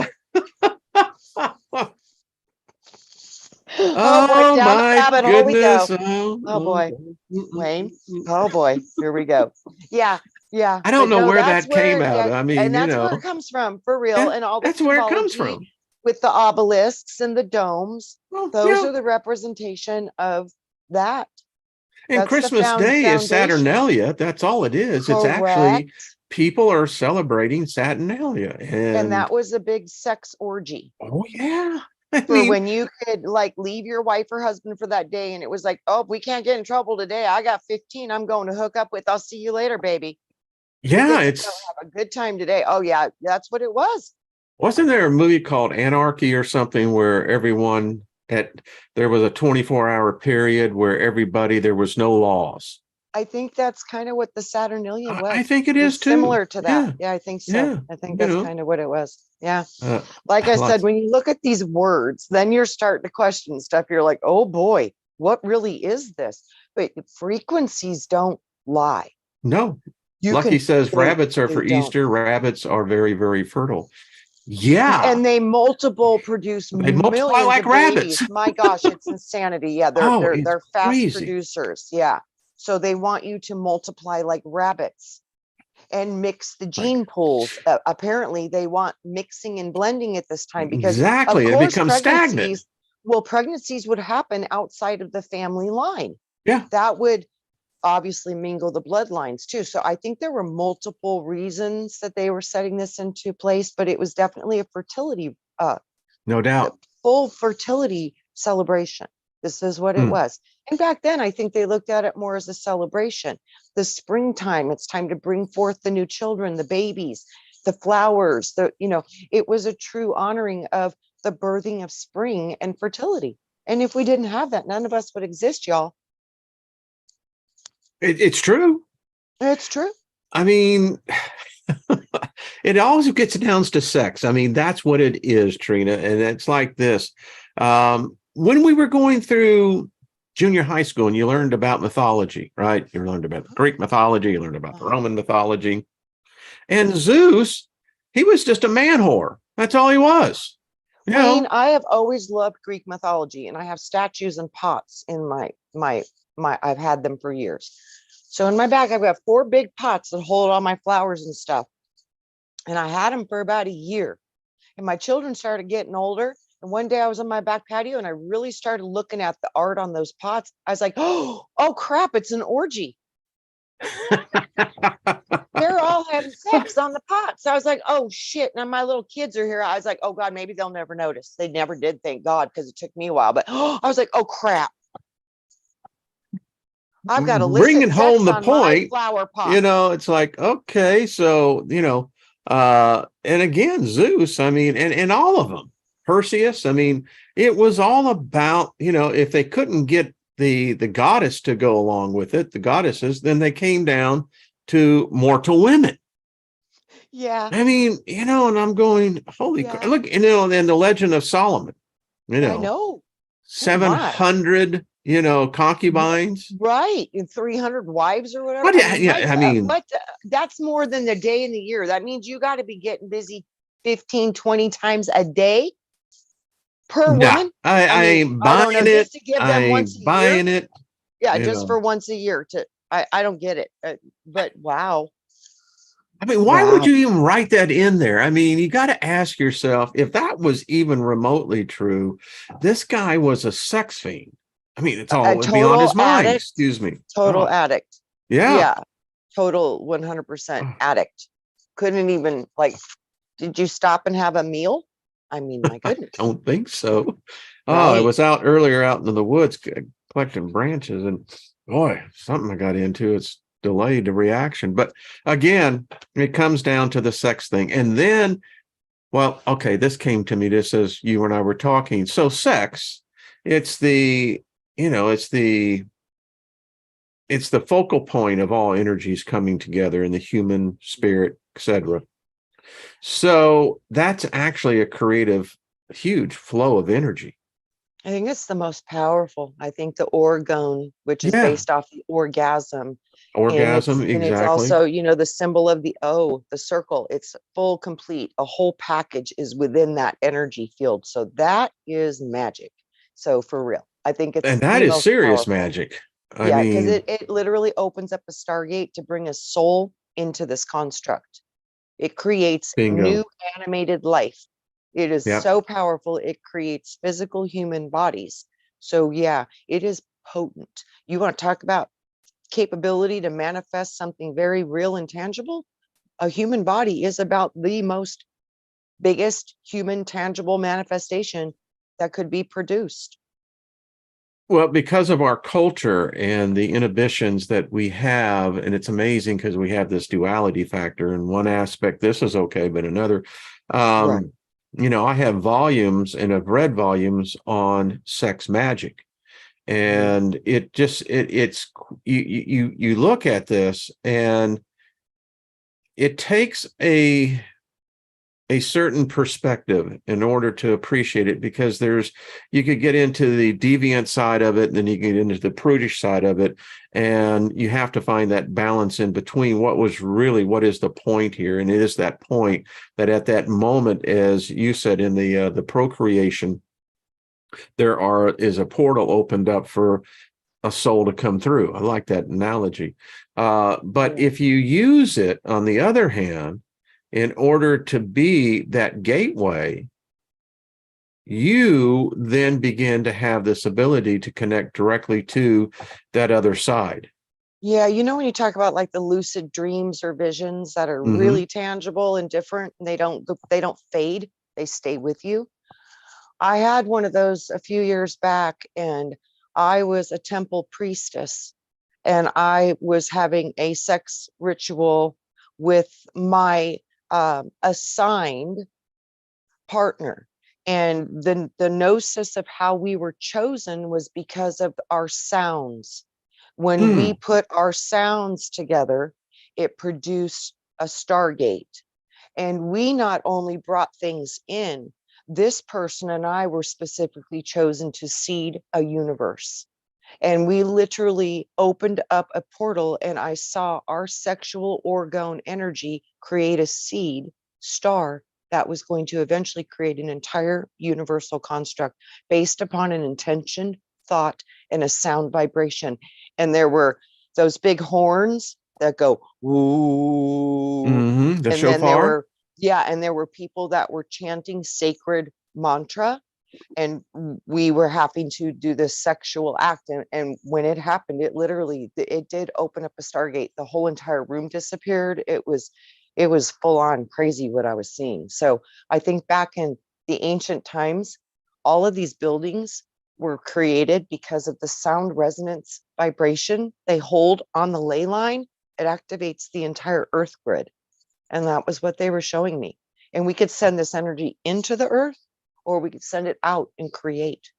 Speaker 3: Oh boy, down the
Speaker 1: my
Speaker 3: rabbit hole we go.
Speaker 1: goodness.
Speaker 3: Oh boy, Wayne. Oh boy, here we go. Yeah.
Speaker 1: I don't know where
Speaker 3: that's
Speaker 1: that came
Speaker 3: where,
Speaker 1: out.
Speaker 3: yeah,
Speaker 1: I mean,
Speaker 3: and that's where it comes from, for real. And all the
Speaker 1: that's where it comes
Speaker 3: symbology
Speaker 1: from.
Speaker 3: with the obelisks and the domes.
Speaker 1: Well,
Speaker 3: Those
Speaker 1: yeah.
Speaker 3: are the representation of that.
Speaker 1: And
Speaker 3: That's
Speaker 1: Christmas Day is Saturnalia. That's all it is.
Speaker 3: Correct.
Speaker 1: It's actually people are celebrating Saturnalia.
Speaker 3: And that was a big sex orgy.
Speaker 1: Oh, yeah. I
Speaker 3: For
Speaker 1: mean,
Speaker 3: when you could like leave your wife or husband for that day, and it was like, oh, we can't get in trouble today. I got 15 I'm going to hook up with. I'll see you later, baby. We
Speaker 1: yeah,
Speaker 3: get to go have a good time today. Oh yeah, that's what it was.
Speaker 1: wasn't there a movie called Anarchy or something where everyone there was a 24-hour period where there was no laws?
Speaker 3: I think that's kind of what the Saturnalia was.
Speaker 1: I think it
Speaker 3: It
Speaker 1: is
Speaker 3: was
Speaker 1: too.
Speaker 3: similar to that.
Speaker 1: Yeah.
Speaker 3: Yeah, I think so.
Speaker 1: Yeah.
Speaker 3: I think that's kind of what it was. Yeah. Like I said,
Speaker 1: Lots.
Speaker 3: when you look at these words, then you're starting to question stuff. You're like, oh boy, what really is this? But frequencies don't lie.
Speaker 1: No.
Speaker 3: You
Speaker 1: Lucky
Speaker 3: can
Speaker 1: says
Speaker 3: feel it,
Speaker 1: rabbits are
Speaker 3: they
Speaker 1: for
Speaker 3: don't.
Speaker 1: Easter. Rabbits are very, very fertile. Yeah.
Speaker 3: And they produce
Speaker 1: They multiply
Speaker 3: millions
Speaker 1: like
Speaker 3: of babies.
Speaker 1: rabbits.
Speaker 3: My gosh, it's insanity. Yeah,
Speaker 1: It's
Speaker 3: they're fast
Speaker 1: crazy.
Speaker 3: producers. Yeah. So they want you to multiply like rabbits and mix the gene pools. Apparently they want mixing and blending at this time because
Speaker 1: Exactly.
Speaker 3: of
Speaker 1: It
Speaker 3: course
Speaker 1: becomes stagnant.
Speaker 3: pregnancies would happen outside of the family line.
Speaker 1: Yeah.
Speaker 3: That would obviously mingle the bloodlines too. So I think there were multiple reasons that they were setting this into place, but it was definitely a fertility,
Speaker 1: No doubt.
Speaker 3: full fertility celebration. This is what it was. And back then, I think they looked at it more as a celebration. The springtime, it's time to bring forth the new children, the babies, the flowers, it was a true honoring of the birthing of spring and fertility. And if we didn't have that, none of us would exist, y'all.
Speaker 1: It's true.
Speaker 3: It's true.
Speaker 1: I mean, it always gets down to sex. I mean, that's what it is, Trina. And it's like this. When we were going through junior high school and you learned about mythology, right? You learned about the Greek mythology, you learned about the Roman mythology. And Zeus, he was just a man whore. That's all he was.
Speaker 3: Wayne, I have always loved Greek mythology, and I have statues and pots in my I've had them for years. So in my back, I've got 4 big pots that hold all my flowers and stuff. And I had them for about a year. And my children started getting older. And one day I was on my back patio and I really started looking at the art on those pots. I was like, oh crap, it's an orgy. They're all having sex on the pots. So I was like, oh shit. Now my little kids are here. I was like, oh God, maybe they'll never notice. They never did, thank God, because it took me a while. But I was like, oh crap. I've got to
Speaker 1: bringing home the point.
Speaker 3: Flower pot.
Speaker 1: It's like, okay, so and again, Zeus, I mean, and all of them, Perseus, I mean, it was all about, if they couldn't get the goddess to go along with it, the goddesses, then they came down to mortal women.
Speaker 3: Yeah.
Speaker 1: I mean, and I'm going, holy crap. Look, and the legend of Solomon,
Speaker 3: I know.
Speaker 1: 700 concubines,
Speaker 3: right? And 300 wives or whatever. But that's more than the day in the year. That means you got to be getting busy 15, 20 times a day per woman.
Speaker 1: I ain't buying it.
Speaker 3: Just to give them
Speaker 1: I ain't
Speaker 3: once a
Speaker 1: buying
Speaker 3: year.
Speaker 1: it.
Speaker 3: Yeah, just for once a year. I don't get it. But wow.
Speaker 1: I mean, why would you even write that in there? I mean, you got to ask yourself, if that was even remotely true, this guy was a sex fiend. I mean, it's all beyond his mind.
Speaker 3: Addict,
Speaker 1: excuse me.
Speaker 3: Total addict.
Speaker 1: Yeah.
Speaker 3: Yeah. Total 100% addict. Couldn't even did you stop and have a meal? I mean, my goodness.
Speaker 1: I don't think so.
Speaker 3: Right.
Speaker 1: I was out earlier out in the woods collecting branches, and boy, something I got into. It's delayed the reaction. But again, it comes down to the sex thing. And then, well, okay, this came to me just as you and I were talking. So sex, it's the focal point of all energies coming together in the human spirit, etc. So that's actually a creative, huge flow of energy.
Speaker 3: I think it's the most powerful. I think the orgone, which is based off the orgasm.
Speaker 1: Exactly.
Speaker 3: And it's also, the symbol of the O, the circle. It's full, complete. A whole package is within that energy field. So that is magic. So for real, I think it's,
Speaker 1: and that is serious magic.
Speaker 3: I mean, because it literally opens up a stargate to bring a soul into this construct. It creates new animated life. It is so powerful. It creates physical human bodies. So yeah, it is potent. You want to talk about capability to manifest something very real and tangible? A human body is about the most biggest human tangible manifestation that could be produced.
Speaker 1: Well, because of our culture and the inhibitions that we have, and it's amazing because we have this duality factor. In one aspect, this is okay, but another,
Speaker 3: Right.
Speaker 1: I have volumes and I've read volumes on sex magic, and it's you look at this, and it takes a certain perspective in order to appreciate it, because you could get into the deviant side of it, and then you get into the prudish side of it, and you have to find that balance in between. What is the point here? And it is that point that at that moment, as you said, in the procreation, is a portal opened up for a soul to come through. I like that analogy. But if you use it, on the other hand, in order to be that gateway, you then begin to have this ability to connect directly to that other side.
Speaker 3: Yeah, when you talk about like the lucid dreams or visions that are really tangible and different, and they don't fade, they stay with you. I had one of those a few years back, and I was a temple priestess, and I was having a sex ritual with my assigned partner. And the gnosis of how we were chosen was because of our sounds. When we put our sounds together, it produced a stargate. And we not only brought things in, this person and I were specifically chosen to seed a universe. And we literally opened up a portal, and I saw our sexual orgone energy create a seed star that was going to eventually create an entire universal construct based upon an intention, thought, and a sound vibration. And there were those big horns that go, ooh.
Speaker 1: The
Speaker 3: and
Speaker 1: shofar?
Speaker 3: Then there were people that were chanting sacred mantra, and we were having to do this sexual act. And when it happened, it did open up a stargate. The whole entire room disappeared. It was full on crazy what I was seeing. So I think back in the ancient times, all of these buildings were created because of the sound resonance vibration they hold on the ley line. It activates the entire earth grid. And that was what they were showing me. And we could send this energy into the earth, or we could send it out and create.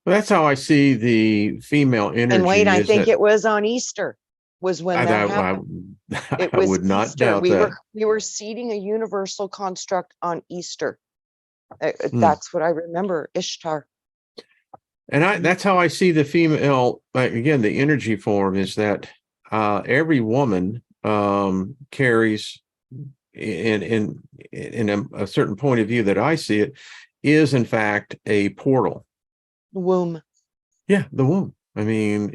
Speaker 1: Well, that's how I see the female energy.
Speaker 3: And Wayne, I think it was on Easter was when that happened.
Speaker 1: I would not
Speaker 3: Easter.
Speaker 1: doubt that.
Speaker 3: We were seeding a universal construct on Easter. That's what I remember, Ishtar.
Speaker 1: And that's how I see the female, again, the energy form is that every woman carries, in a certain point of view that I see it, is in fact a portal.
Speaker 3: The womb.
Speaker 1: Yeah, the womb. I mean,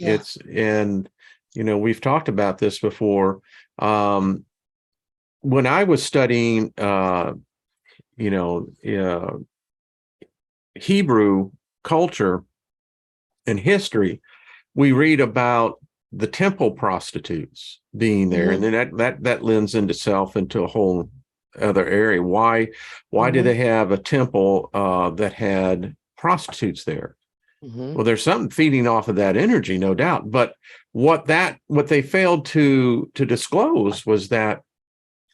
Speaker 1: we've talked about this before. When I was studying, Hebrew culture and history, we read about the temple prostitutes being there, and then that lends itself into a whole other area. Why do they have a temple that had prostitutes there? Well, there's something feeding off of that energy, no doubt. But what they failed to disclose was that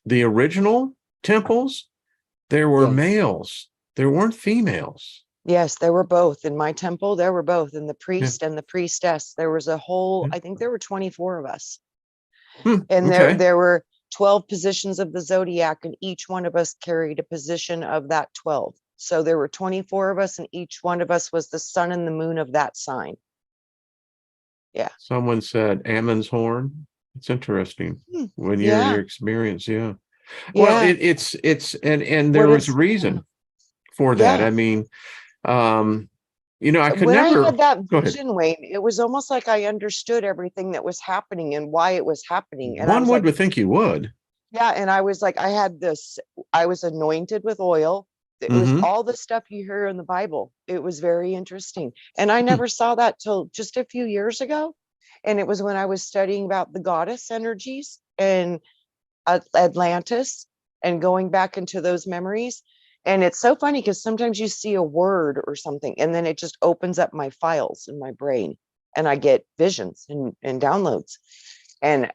Speaker 1: the original temples, there were males, there weren't females.
Speaker 3: Yes, there were both. In my temple, there were both. In the priest and the priestess, there was a whole, I think there were 24 of us. And there were 12 positions of the zodiac, and each one of us carried a position of that 12. So there were 24 of us, and each one of us was the sun and the moon of that sign. Yeah.
Speaker 1: Someone said Ammon's horn. It's interesting when you're your experience. Yeah. Well, it's and there was a reason for that. I mean, I could
Speaker 3: when
Speaker 1: never.
Speaker 3: I had that vision, Wayne, it was almost like I understood everything that was happening and why it was happening. And
Speaker 1: one would think you would.
Speaker 3: Yeah. And I was like, I was anointed with oil. It was all the stuff you hear in the Bible. It was very interesting. And I never saw that till just a few years ago. And it was when I was studying about the goddess energies and Atlantis and going back into those memories. And it's so funny because sometimes you see a word or something, and then it just opens up my files in my brain, and I get visions and downloads. And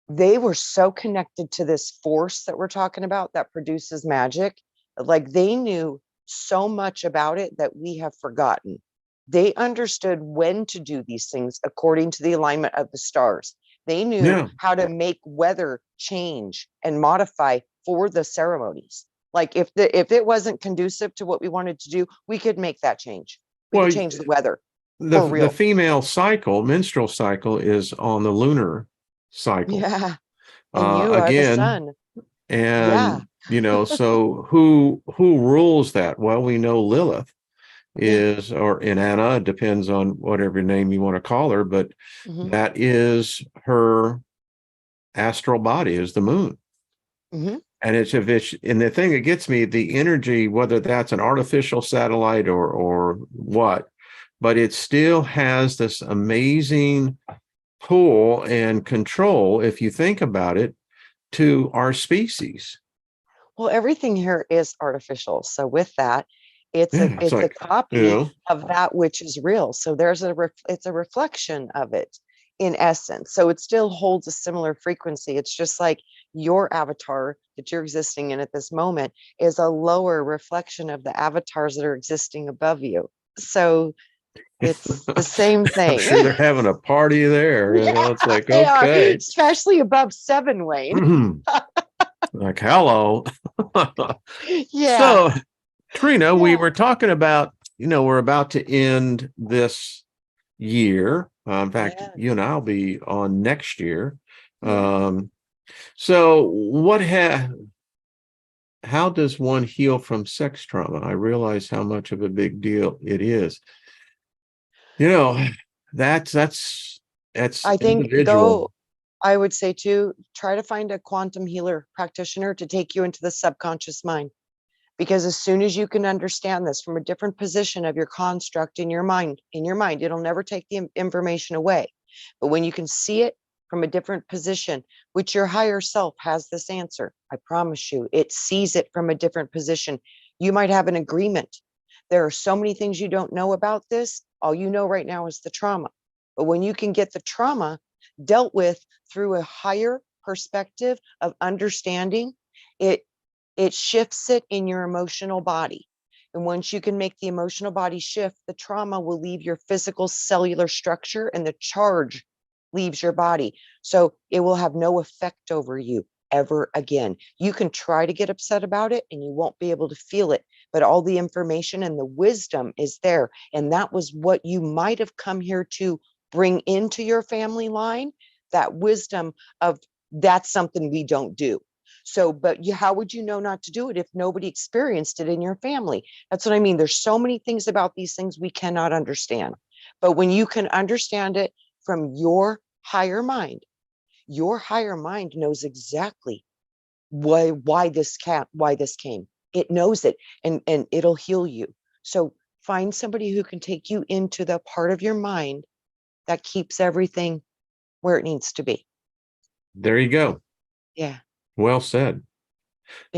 Speaker 3: they were so connected to this force that we're talking about that produces magic. Like, they knew so much about it that we have forgotten. They understood when to do these things according to the alignment of the stars. They knew how to make weather change and modify for the ceremonies. Like, if it wasn't conducive to what we wanted to do, we could make that change. We could change the weather.
Speaker 1: The female cycle, menstrual cycle, is on the lunar cycle.
Speaker 3: Yeah. And you are the sun.
Speaker 1: And so who rules that? Well, we know Lilith is, or Inanna, it depends on whatever name you want to call her, but that is her astral body, is the moon. And and the thing that gets me, the energy, whether that's an artificial satellite or what, but it still has this amazing pull and control, if you think about it, to our species.
Speaker 3: Well, everything here is artificial. So with that, it's a copy of that which is real. So it's a reflection of it in essence. So it still holds a similar frequency. It's just like your avatar that you're existing in at this moment is a lower reflection of the avatars that are existing above you. So it's the same thing.
Speaker 1: I'm sure they're having a party there. It's like,
Speaker 3: they are,
Speaker 1: okay.
Speaker 3: especially above 7, Wayne.
Speaker 1: Like, hello.
Speaker 3: Yeah.
Speaker 1: So, Trina, we were talking about, we're about to end this year. In fact, you and I'll be on next year. So how does one heal from sex trauma? I realize how much of a big deal it is. That's
Speaker 3: I think
Speaker 1: individual.
Speaker 3: I would say too, try to find a quantum healer practitioner to take you into the subconscious mind. Because as soon as you can understand this from a different position of your construct in your mind, it'll never take the information away. But when you can see it from a different position, which your higher self has this answer, I promise you, it sees it from a different position. You might have an agreement. There are so many things you don't know about this. All you know right now is the trauma. But when you can get the trauma dealt with through a higher perspective of understanding, it shifts it in your emotional body. And once you can make the emotional body shift, the trauma will leave your physical cellular structure and the charge leaves your body. So it will have no effect over you ever again. You can try to get upset about it and you won't be able to feel it, but all the information and the wisdom is there. And that was what you might have come here to bring into your family line, that wisdom of that's something we don't do. So, but how would you know not to do it if nobody experienced it in your family? That's what I mean. There's so many things about these things we cannot understand. But when you can understand it from your higher mind knows exactly why this came. It knows it, and it'll heal you. So find somebody who can take you into the part of your mind that keeps everything where it needs to be.
Speaker 1: There you go.
Speaker 3: Yeah.
Speaker 1: Well said.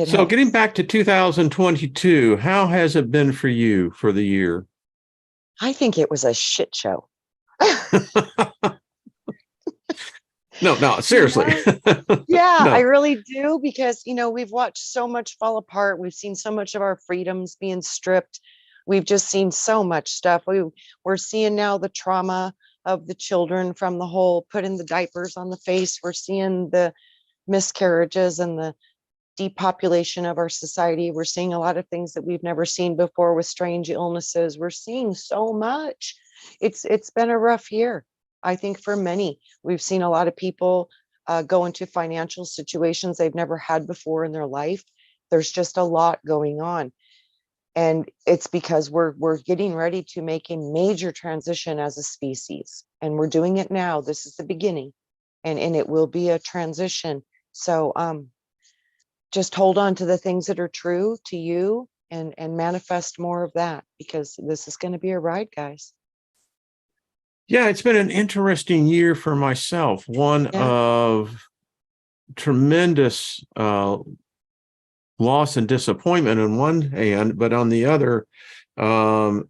Speaker 1: So getting back to 2022, how has it been for you for the year?
Speaker 3: I think it was a shit show.
Speaker 1: No, seriously.
Speaker 3: Yeah, no. I really do, because, we've watched so much fall apart. We've seen so much of our freedoms being stripped. We've just seen so much stuff. We're seeing now the trauma of the children from the whole putting the diapers on the face. We're seeing the miscarriages and the depopulation of our society. We're seeing a lot of things that we've never seen before with strange illnesses. We're seeing so much. It's been a rough year. I think for many, we've seen a lot of people go into financial situations they've never had before in their life. There's just a lot going on. And it's because we're getting ready to make a major transition as a species. And we're doing it now. This is the beginning. And it will be a transition. So just hold on to the things that are true to you and manifest more of that, because this is going to be a ride, guys.
Speaker 1: Yeah, it's been an interesting year for myself. One of tremendous loss and disappointment on one hand, but on the other,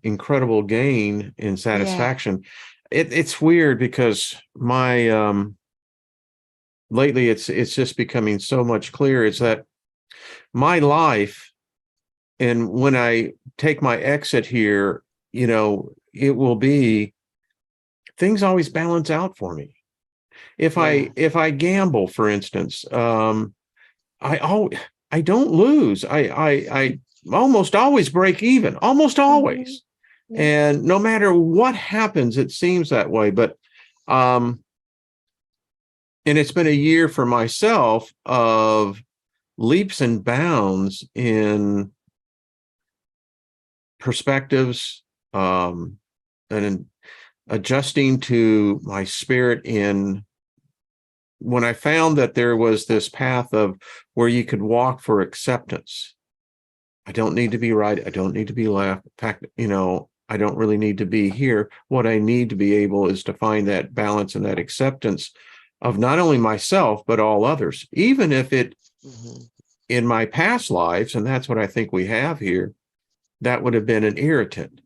Speaker 1: incredible gain in satisfaction. It's weird because my lately it's just becoming so much clearer. It's that my life, and when I take my exit here, it will be, things always balance out for me. If I gamble, for instance, I don't lose. I almost always break even, almost always. And no matter what happens, it seems that way. But and it's been a year for myself of leaps and bounds in perspectives, and in adjusting to my spirit. In when I found that there was this path of where you could walk for acceptance. I don't need to be right. I don't need to be left. In fact, I don't really need to be here. What I need to be able is to find that balance and that acceptance of not only myself, but all others, even if it, in my past lives, and that's what I think we have here, that would have been an irritant.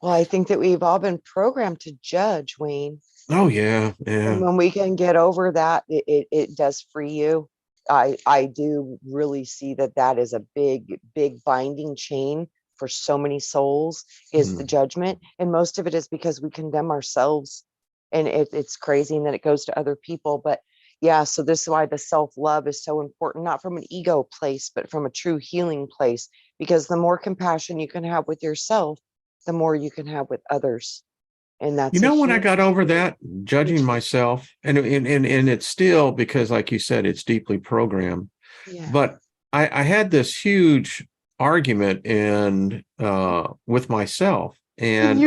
Speaker 3: Well, I think that we've all been programmed to judge, Wayne.
Speaker 1: Oh, yeah.
Speaker 3: And when we can get over that, it does free you. I do really see that is a big binding chain for so many souls, is the judgment. And most of it is because we condemn ourselves, and it's crazy. And then it goes to other people. But yeah, so this is why the self-love is so important, not from an ego place, but from a true healing place, because the more compassion you can have with yourself, the more you can have with others. And that's,
Speaker 1: when I got over that, judging myself, and it's still, because like you said, it's deeply programmed. But I had this huge argument with myself, and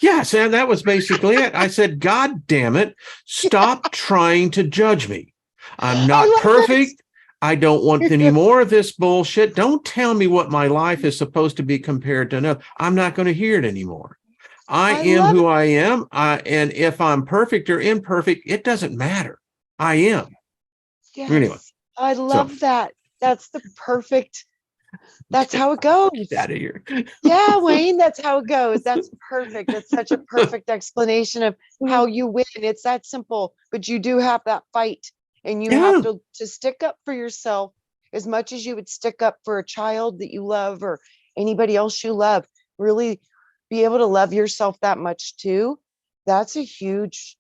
Speaker 1: yes, and that was basically it. I said, God damn it, stop trying to judge me. I'm not perfect. I don't want any more of this bullshit. Don't tell me what my life is supposed to be compared to another. I'm not going to hear it anymore. I am who I am. And if I'm perfect or imperfect, it doesn't matter. I am.
Speaker 3: Yes.
Speaker 1: Anyway,
Speaker 3: I love that. That's the perfect. That's how it goes.
Speaker 1: Get out of here.
Speaker 3: Yeah, Wayne, that's how it goes. That's perfect. That's such a perfect explanation of how you win. It's that simple, but you do have that fight, and you have to stick up for yourself as much as you would stick up for a child that you love or anybody else you love. Really be able to love yourself that much too. That's a huge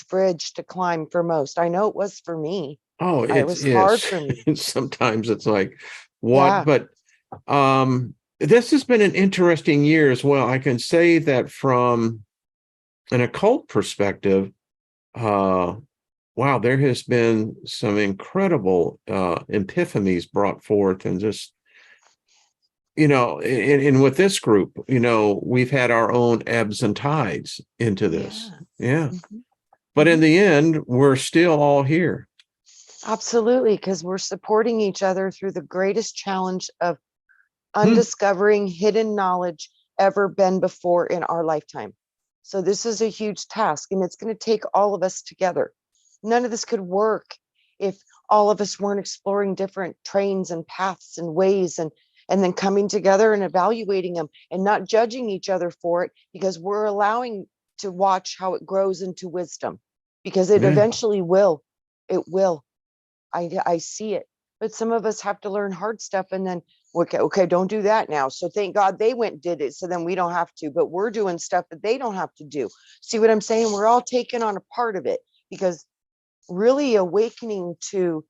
Speaker 3: bridge to climb for most. I know it was for me.
Speaker 1: Oh,
Speaker 3: it was hard for me.
Speaker 1: Sometimes it's like, what? But this has been an interesting year as well. I can say that from an occult perspective, wow, there has been some incredible epiphanies brought forth, and just, and with this group, we've had our own ebbs and tides into this. But in the end, we're still all here.
Speaker 3: Absolutely, because we're supporting each other through the greatest challenge of undiscovering hidden knowledge ever been before in our lifetime. So this is a huge task, and it's going to take all of us together. None of this could work if all of us weren't exploring different trains and paths and ways, and then coming together and evaluating them and not judging each other for it, because we're allowing to watch how it grows into wisdom, because it eventually will. It will. I see it. But some of us have to learn hard stuff, and then, okay, don't do that now. So thank God they went and did it, so then we don't have to. But we're doing stuff that they don't have to do. See what I'm saying? We're all taking on a part of it, because really awakening to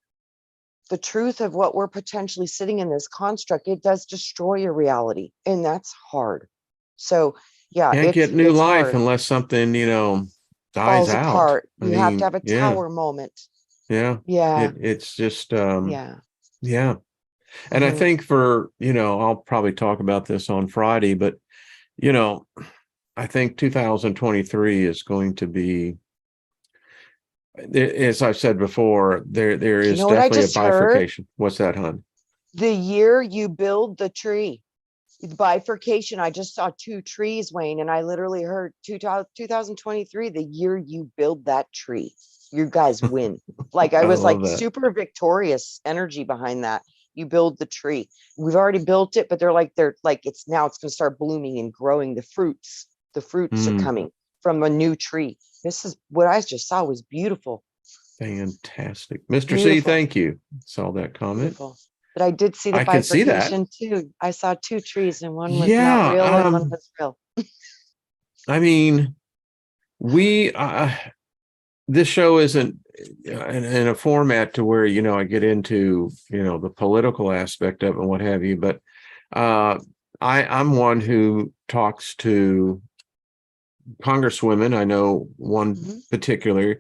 Speaker 3: the truth of what we're potentially sitting in this construct, it does destroy your reality, and that's hard. So yeah,
Speaker 1: can't get new life
Speaker 3: hard.
Speaker 1: unless something dies
Speaker 3: falls
Speaker 1: out.
Speaker 3: Apart. You have to have a tower moment.
Speaker 1: It's just and I think for I'll probably talk about this on Friday, but I think 2023 is going to be, as I've said before, there is definitely a bifurcation. What's that, hon?
Speaker 3: The year you build the tree. bifurcation. I just saw 2 trees, Wayne, and I literally heard 2023, the year you build that tree, you guys win. Like I was like super victorious energy behind that. You build the tree. We've already built it, but they're like it's going to start blooming and growing. The fruits are coming from a new tree. This is what I just saw was beautiful.
Speaker 1: Fantastic. Mr. C, thank you. Saw that comment. Beautiful.
Speaker 3: But I did see the bifurcation too. I saw 2 trees and one was not real and one was real.
Speaker 1: I mean, this show isn't in a format to where, I get into, the political aspect of it and what have you, but I'm one who talks to congresswomen. I know one particular,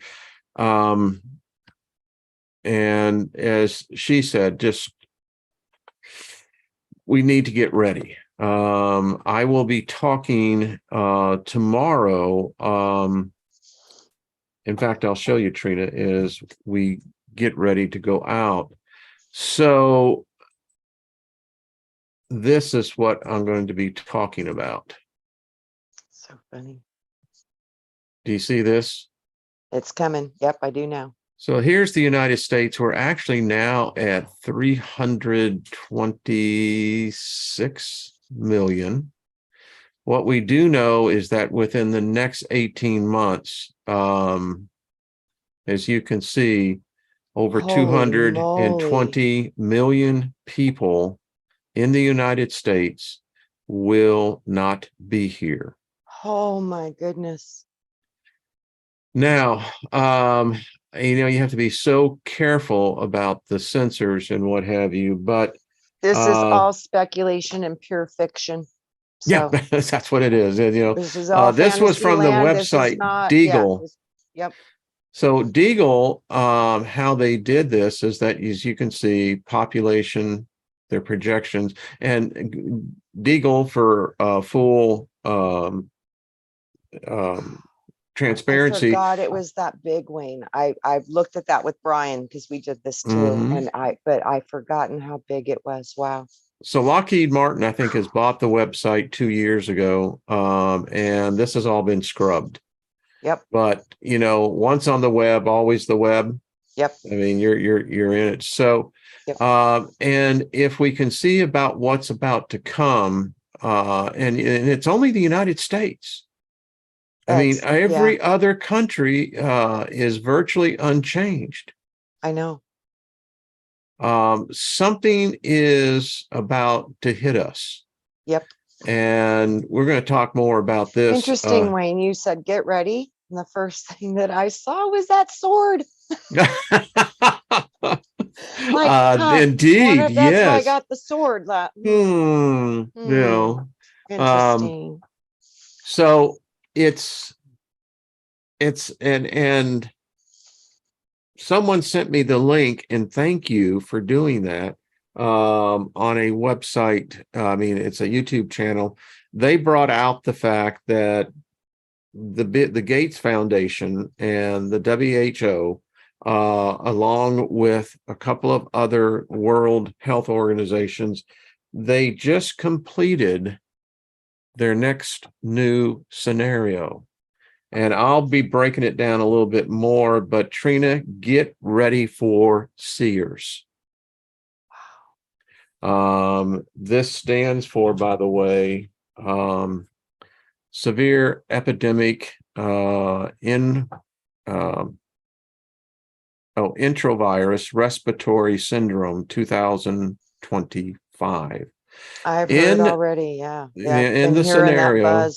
Speaker 1: and as she said, we need to get ready. I will be talking tomorrow. In fact, I'll show you, Trina, as we get ready to go out. So this is what I'm going to be talking about.
Speaker 3: So funny.
Speaker 1: Do you see this?
Speaker 3: It's coming. Yep, I do now.
Speaker 1: So here's the United States. We're actually now at 326 million. What we do know is that within the next 18 months, as you can see, over 220 million people in the United States will not be here.
Speaker 3: Oh my goodness.
Speaker 1: Now, you have to be so careful about the censors and what have you, but
Speaker 3: this is all speculation and pure fiction.
Speaker 1: So, yeah, that's what it is.
Speaker 3: This is all
Speaker 1: this was from the website Deagle.
Speaker 3: Yep.
Speaker 1: So Deagle, how they did this is that, as you can see, population, their projections, and Deagle for full transparency.
Speaker 3: I forgot it was that big, Wayne. I've looked at that with Brian because we did this too, and I've forgotten how big it was. Wow.
Speaker 1: So Lockheed Martin, I think, has bought the website 2 years ago, and this has all been scrubbed.
Speaker 3: Yep.
Speaker 1: But once on the web, always the web.
Speaker 3: Yep.
Speaker 1: I mean, you're in it. So, yep. And if we can see about what's about to come, and it's only the United States. I mean, every other country is virtually unchanged.
Speaker 3: I know.
Speaker 1: Something is about to hit us.
Speaker 3: Yep.
Speaker 1: And we're going to talk more about this.
Speaker 3: Interesting, Wayne. You said get ready. And the first thing that I saw was that sword.
Speaker 1: Indeed,
Speaker 3: that's
Speaker 1: yes.
Speaker 3: why I got the sword. Interesting.
Speaker 1: So it's and someone sent me the link, and thank you for doing that, on a website. I mean, it's a YouTube channel. They brought out the fact that the Gates Foundation and the WHO, along with a couple of other World Health Organizations, they just completed their next new scenario. And I'll be breaking it down a little bit more, but Trina, get ready for seers. This stands for, by the way, severe epidemic introvirus respiratory syndrome 2025.
Speaker 3: I've heard already, yeah.
Speaker 1: In the scenario.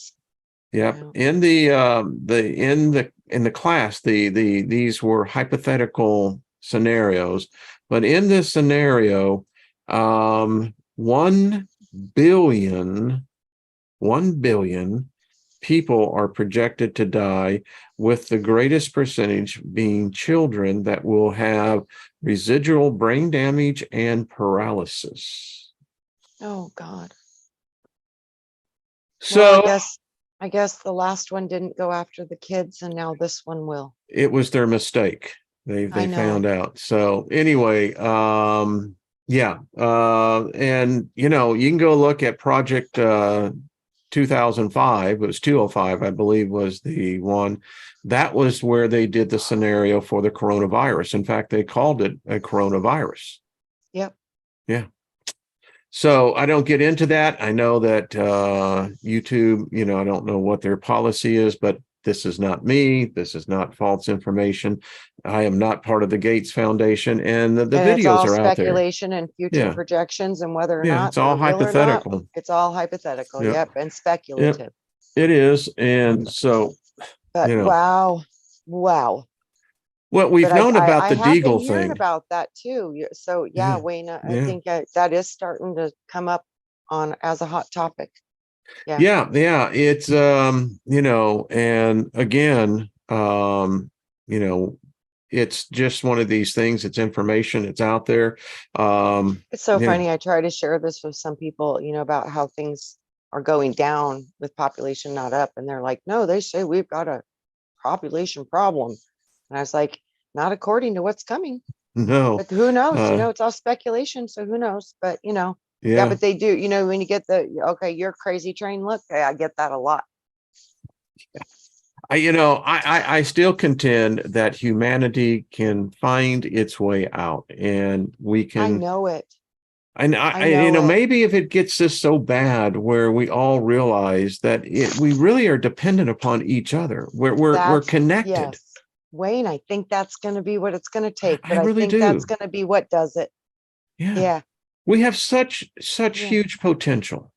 Speaker 1: Yep. Yeah. In the class, these were hypothetical scenarios, but in this scenario, 1 billion people are projected to die, with the greatest percentage being children that will have residual brain damage and paralysis.
Speaker 3: Oh God.
Speaker 1: So
Speaker 3: well, I guess the last one didn't go after the kids, and now this one will.
Speaker 1: It was their mistake. They found out. So anyway, Yeah. And, you know, you can go look at Project 2005. It was 205, I believe, was the one. That was where they did the scenario for the coronavirus. In fact, they called it a coronavirus.
Speaker 3: Yep.
Speaker 1: Yeah. So I don't get into that. I know that YouTube, you know, I don't know what their policy is, but this is not me. This is not false information. I am not part of the Gates Foundation, and the
Speaker 3: And it's
Speaker 1: videos
Speaker 3: all
Speaker 1: are out there.
Speaker 3: speculation and future
Speaker 1: Yeah.
Speaker 3: projections, and whether or
Speaker 1: Yeah.
Speaker 3: not
Speaker 1: It's all
Speaker 3: they're real or not,
Speaker 1: hypothetical.
Speaker 3: it's all hypothetical.
Speaker 1: Yeah.
Speaker 3: Yep. And
Speaker 1: Yep.
Speaker 3: speculative.
Speaker 1: It is. And so,
Speaker 3: But
Speaker 1: you know,
Speaker 3: wow. Wow.
Speaker 1: what we've
Speaker 3: But
Speaker 1: known about
Speaker 3: I
Speaker 1: the
Speaker 3: have been
Speaker 1: Deagle
Speaker 3: hearing
Speaker 1: thing.
Speaker 3: about that too. So yeah,
Speaker 1: Yeah.
Speaker 3: Wayne, I
Speaker 1: Yeah.
Speaker 3: think that is starting to come up on as a hot topic. Yeah.
Speaker 1: Yeah. Yeah. It's, you know, and again, you know, it's just one of these things. It's information. It's out there.
Speaker 3: It's so
Speaker 1: You know,
Speaker 3: funny. I try to share this with some people, you know, about how things are going down with population, not up. And they're like, no, they say we've got a population problem. And I was like, not according to what's coming.
Speaker 1: no.
Speaker 3: But who knows? You
Speaker 1: Uh,
Speaker 3: know, it's all speculation. So who knows? But, you know, yeah,
Speaker 1: yeah.
Speaker 3: but they do, you know, when you get the, okay, you're crazy train look, I get that a lot.
Speaker 1: You know, I still contend that humanity can find its way out, and we
Speaker 3: I
Speaker 1: can.
Speaker 3: know it.
Speaker 1: And
Speaker 3: I
Speaker 1: you
Speaker 3: know
Speaker 1: know,
Speaker 3: it.
Speaker 1: maybe if it gets this so bad where we all realize that we really are dependent upon each other. We're
Speaker 3: That's,
Speaker 1: connected.
Speaker 3: yes. Wayne, I think that's going to be what it's going to take,
Speaker 1: I
Speaker 3: but I
Speaker 1: really
Speaker 3: think that's
Speaker 1: do.
Speaker 3: going to be what does it.
Speaker 1: Yeah,
Speaker 3: Yeah.
Speaker 1: we have such
Speaker 3: Yeah.
Speaker 1: huge potential.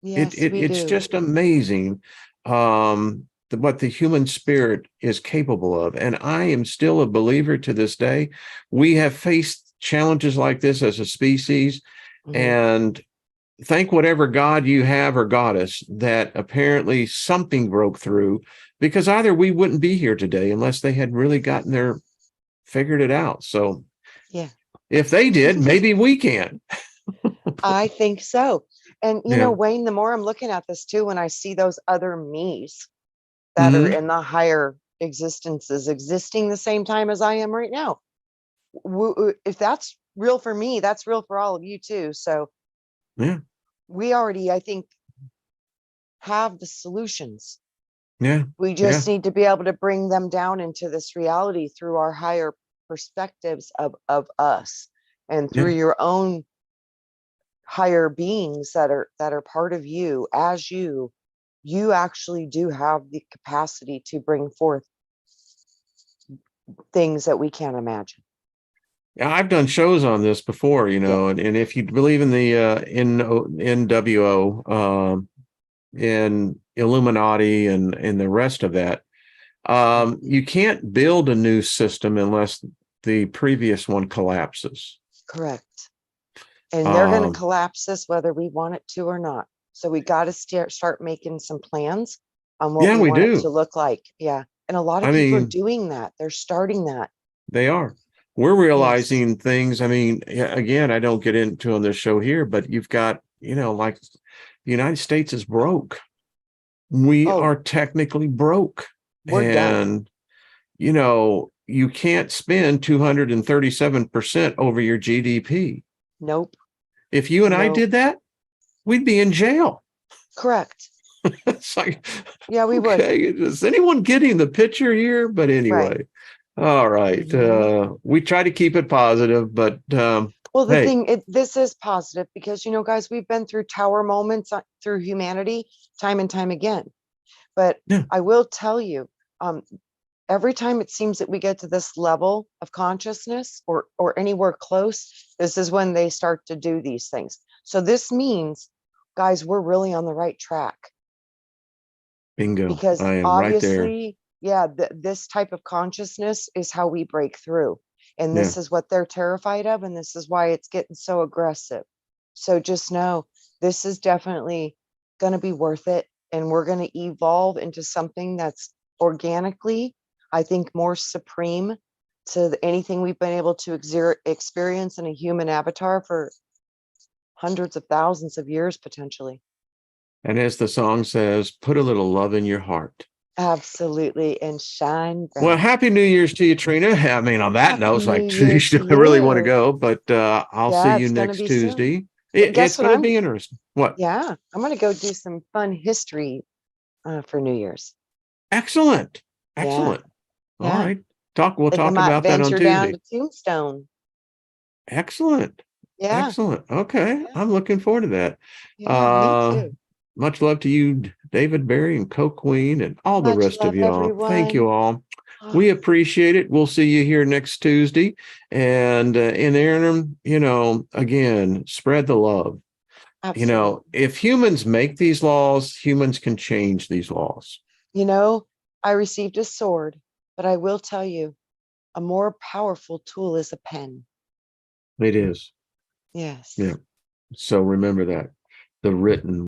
Speaker 3: Yes, we
Speaker 1: It's
Speaker 3: do.
Speaker 1: just amazing, what the human spirit is capable of. And I am still a believer to this day. We have faced challenges like this as a species,
Speaker 3: Mhm.
Speaker 1: and thank whatever God you have or goddess that apparently something broke through, because either we wouldn't be here today unless they had really figured it out. So
Speaker 3: Yeah.
Speaker 1: if they did, maybe we can.
Speaker 3: I think so. And you know,
Speaker 1: Yeah.
Speaker 3: Wayne, the more I'm looking at this too, when I see those other me's that are
Speaker 1: Hmm.
Speaker 3: in the higher existences existing the same time as I am right now. If that's real for me, that's real for all of you too. So
Speaker 1: Yeah.
Speaker 3: we already, I think, have the solutions.
Speaker 1: Yeah.
Speaker 3: We
Speaker 1: Yeah.
Speaker 3: just need to be able to bring them down into this reality through our higher perspectives of us, and
Speaker 1: Yeah.
Speaker 3: through your own higher beings that are part of you. As you actually do have the capacity to bring forth things that we can't imagine.
Speaker 1: Yeah, I've done shows on this before, you
Speaker 3: Yeah.
Speaker 1: know, and if you believe in the NWO, in Illuminati and the rest of that, you can't build a new system unless the previous one collapses.
Speaker 3: Correct. And they're going to
Speaker 1: Um,
Speaker 3: collapse this whether we want it to or not. So we got to start making some plans on what
Speaker 1: yeah,
Speaker 3: we
Speaker 1: we
Speaker 3: want it
Speaker 1: do.
Speaker 3: to look like. Yeah. And a lot of
Speaker 1: I
Speaker 3: people are
Speaker 1: mean,
Speaker 3: doing that. They're starting that.
Speaker 1: they are. We're
Speaker 3: Yes.
Speaker 1: realizing things. I mean, yeah, again, I don't get into on this show here, but you've got, you know, like the United States is broke. We
Speaker 3: Oh,
Speaker 1: are technically broke.
Speaker 3: we're done.
Speaker 1: And, you know, you can't spend 237% over your GDP.
Speaker 3: Nope.
Speaker 1: If you and I
Speaker 3: Nope.
Speaker 1: did that, we'd be in jail.
Speaker 3: Correct.
Speaker 1: It's like,
Speaker 3: Yeah, we would.
Speaker 1: okay, is anyone getting the picture here? But
Speaker 3: Right.
Speaker 1: anyway, all right.
Speaker 3: Mhm.
Speaker 1: We try to keep it positive, but
Speaker 3: Well, the
Speaker 1: hey,
Speaker 3: thing, this is positive because, you know, guys, we've been through tower moments through humanity time and time again. But
Speaker 1: yeah,
Speaker 3: I will tell you, um, every time it seems that we get to this level of consciousness or anywhere close, this is when they start to do these things. So this means, guys, we're really on the right track,
Speaker 1: bingo.
Speaker 3: because
Speaker 1: I am right there.
Speaker 3: obviously, yeah, this type of consciousness is how we break through. And
Speaker 1: Yeah.
Speaker 3: this is what they're terrified of. And this is why it's getting so aggressive. So just know this is definitely going to be worth it. And we're going to evolve into something that's organically, I think, more supreme to anything we've been able to experience in a human avatar for hundreds of thousands of years, potentially.
Speaker 1: And as the song says, put a little love in your heart.
Speaker 3: Absolutely. And shine
Speaker 1: Well,
Speaker 3: bright.
Speaker 1: happy New Year's to you, Trina. I mean, on that
Speaker 3: Happy
Speaker 1: note, it's like,
Speaker 3: New Year
Speaker 1: geez,
Speaker 3: to
Speaker 1: I really want to
Speaker 3: you.
Speaker 1: go, but I'll see
Speaker 3: Yeah,
Speaker 1: you
Speaker 3: it's going to
Speaker 1: next
Speaker 3: be soon.
Speaker 1: Tuesday.
Speaker 3: Guess
Speaker 1: It's
Speaker 3: what?
Speaker 1: going to be interesting. What?
Speaker 3: Yeah, I'm going to go do some fun history for New Year's.
Speaker 1: Excellent.
Speaker 3: Yeah.
Speaker 1: Excellent. All
Speaker 3: Yeah.
Speaker 1: right. We'll
Speaker 3: Think I
Speaker 1: talk
Speaker 3: might
Speaker 1: about that on
Speaker 3: venture down
Speaker 1: Tuesday.
Speaker 3: to Tombstone.
Speaker 1: Excellent.
Speaker 3: Yeah.
Speaker 1: Excellent. Okay.
Speaker 3: Yeah.
Speaker 1: I'm looking forward to that.
Speaker 3: Yeah, me too.
Speaker 1: Much love to you, David Barry and Co Queen, and all the
Speaker 3: Much
Speaker 1: rest of
Speaker 3: love,
Speaker 1: y'all. Thank you
Speaker 3: everyone.
Speaker 1: all.
Speaker 3: Oh,
Speaker 1: We appreciate it. We'll see you here next Tuesday. And in the interim, again, spread the love.
Speaker 3: absolutely.
Speaker 1: If humans make these laws, humans can change these laws.
Speaker 3: I received a sword, but I will tell you, a more powerful tool is a pen.
Speaker 1: It is.
Speaker 3: Yes.
Speaker 1: Yeah. So remember that. The written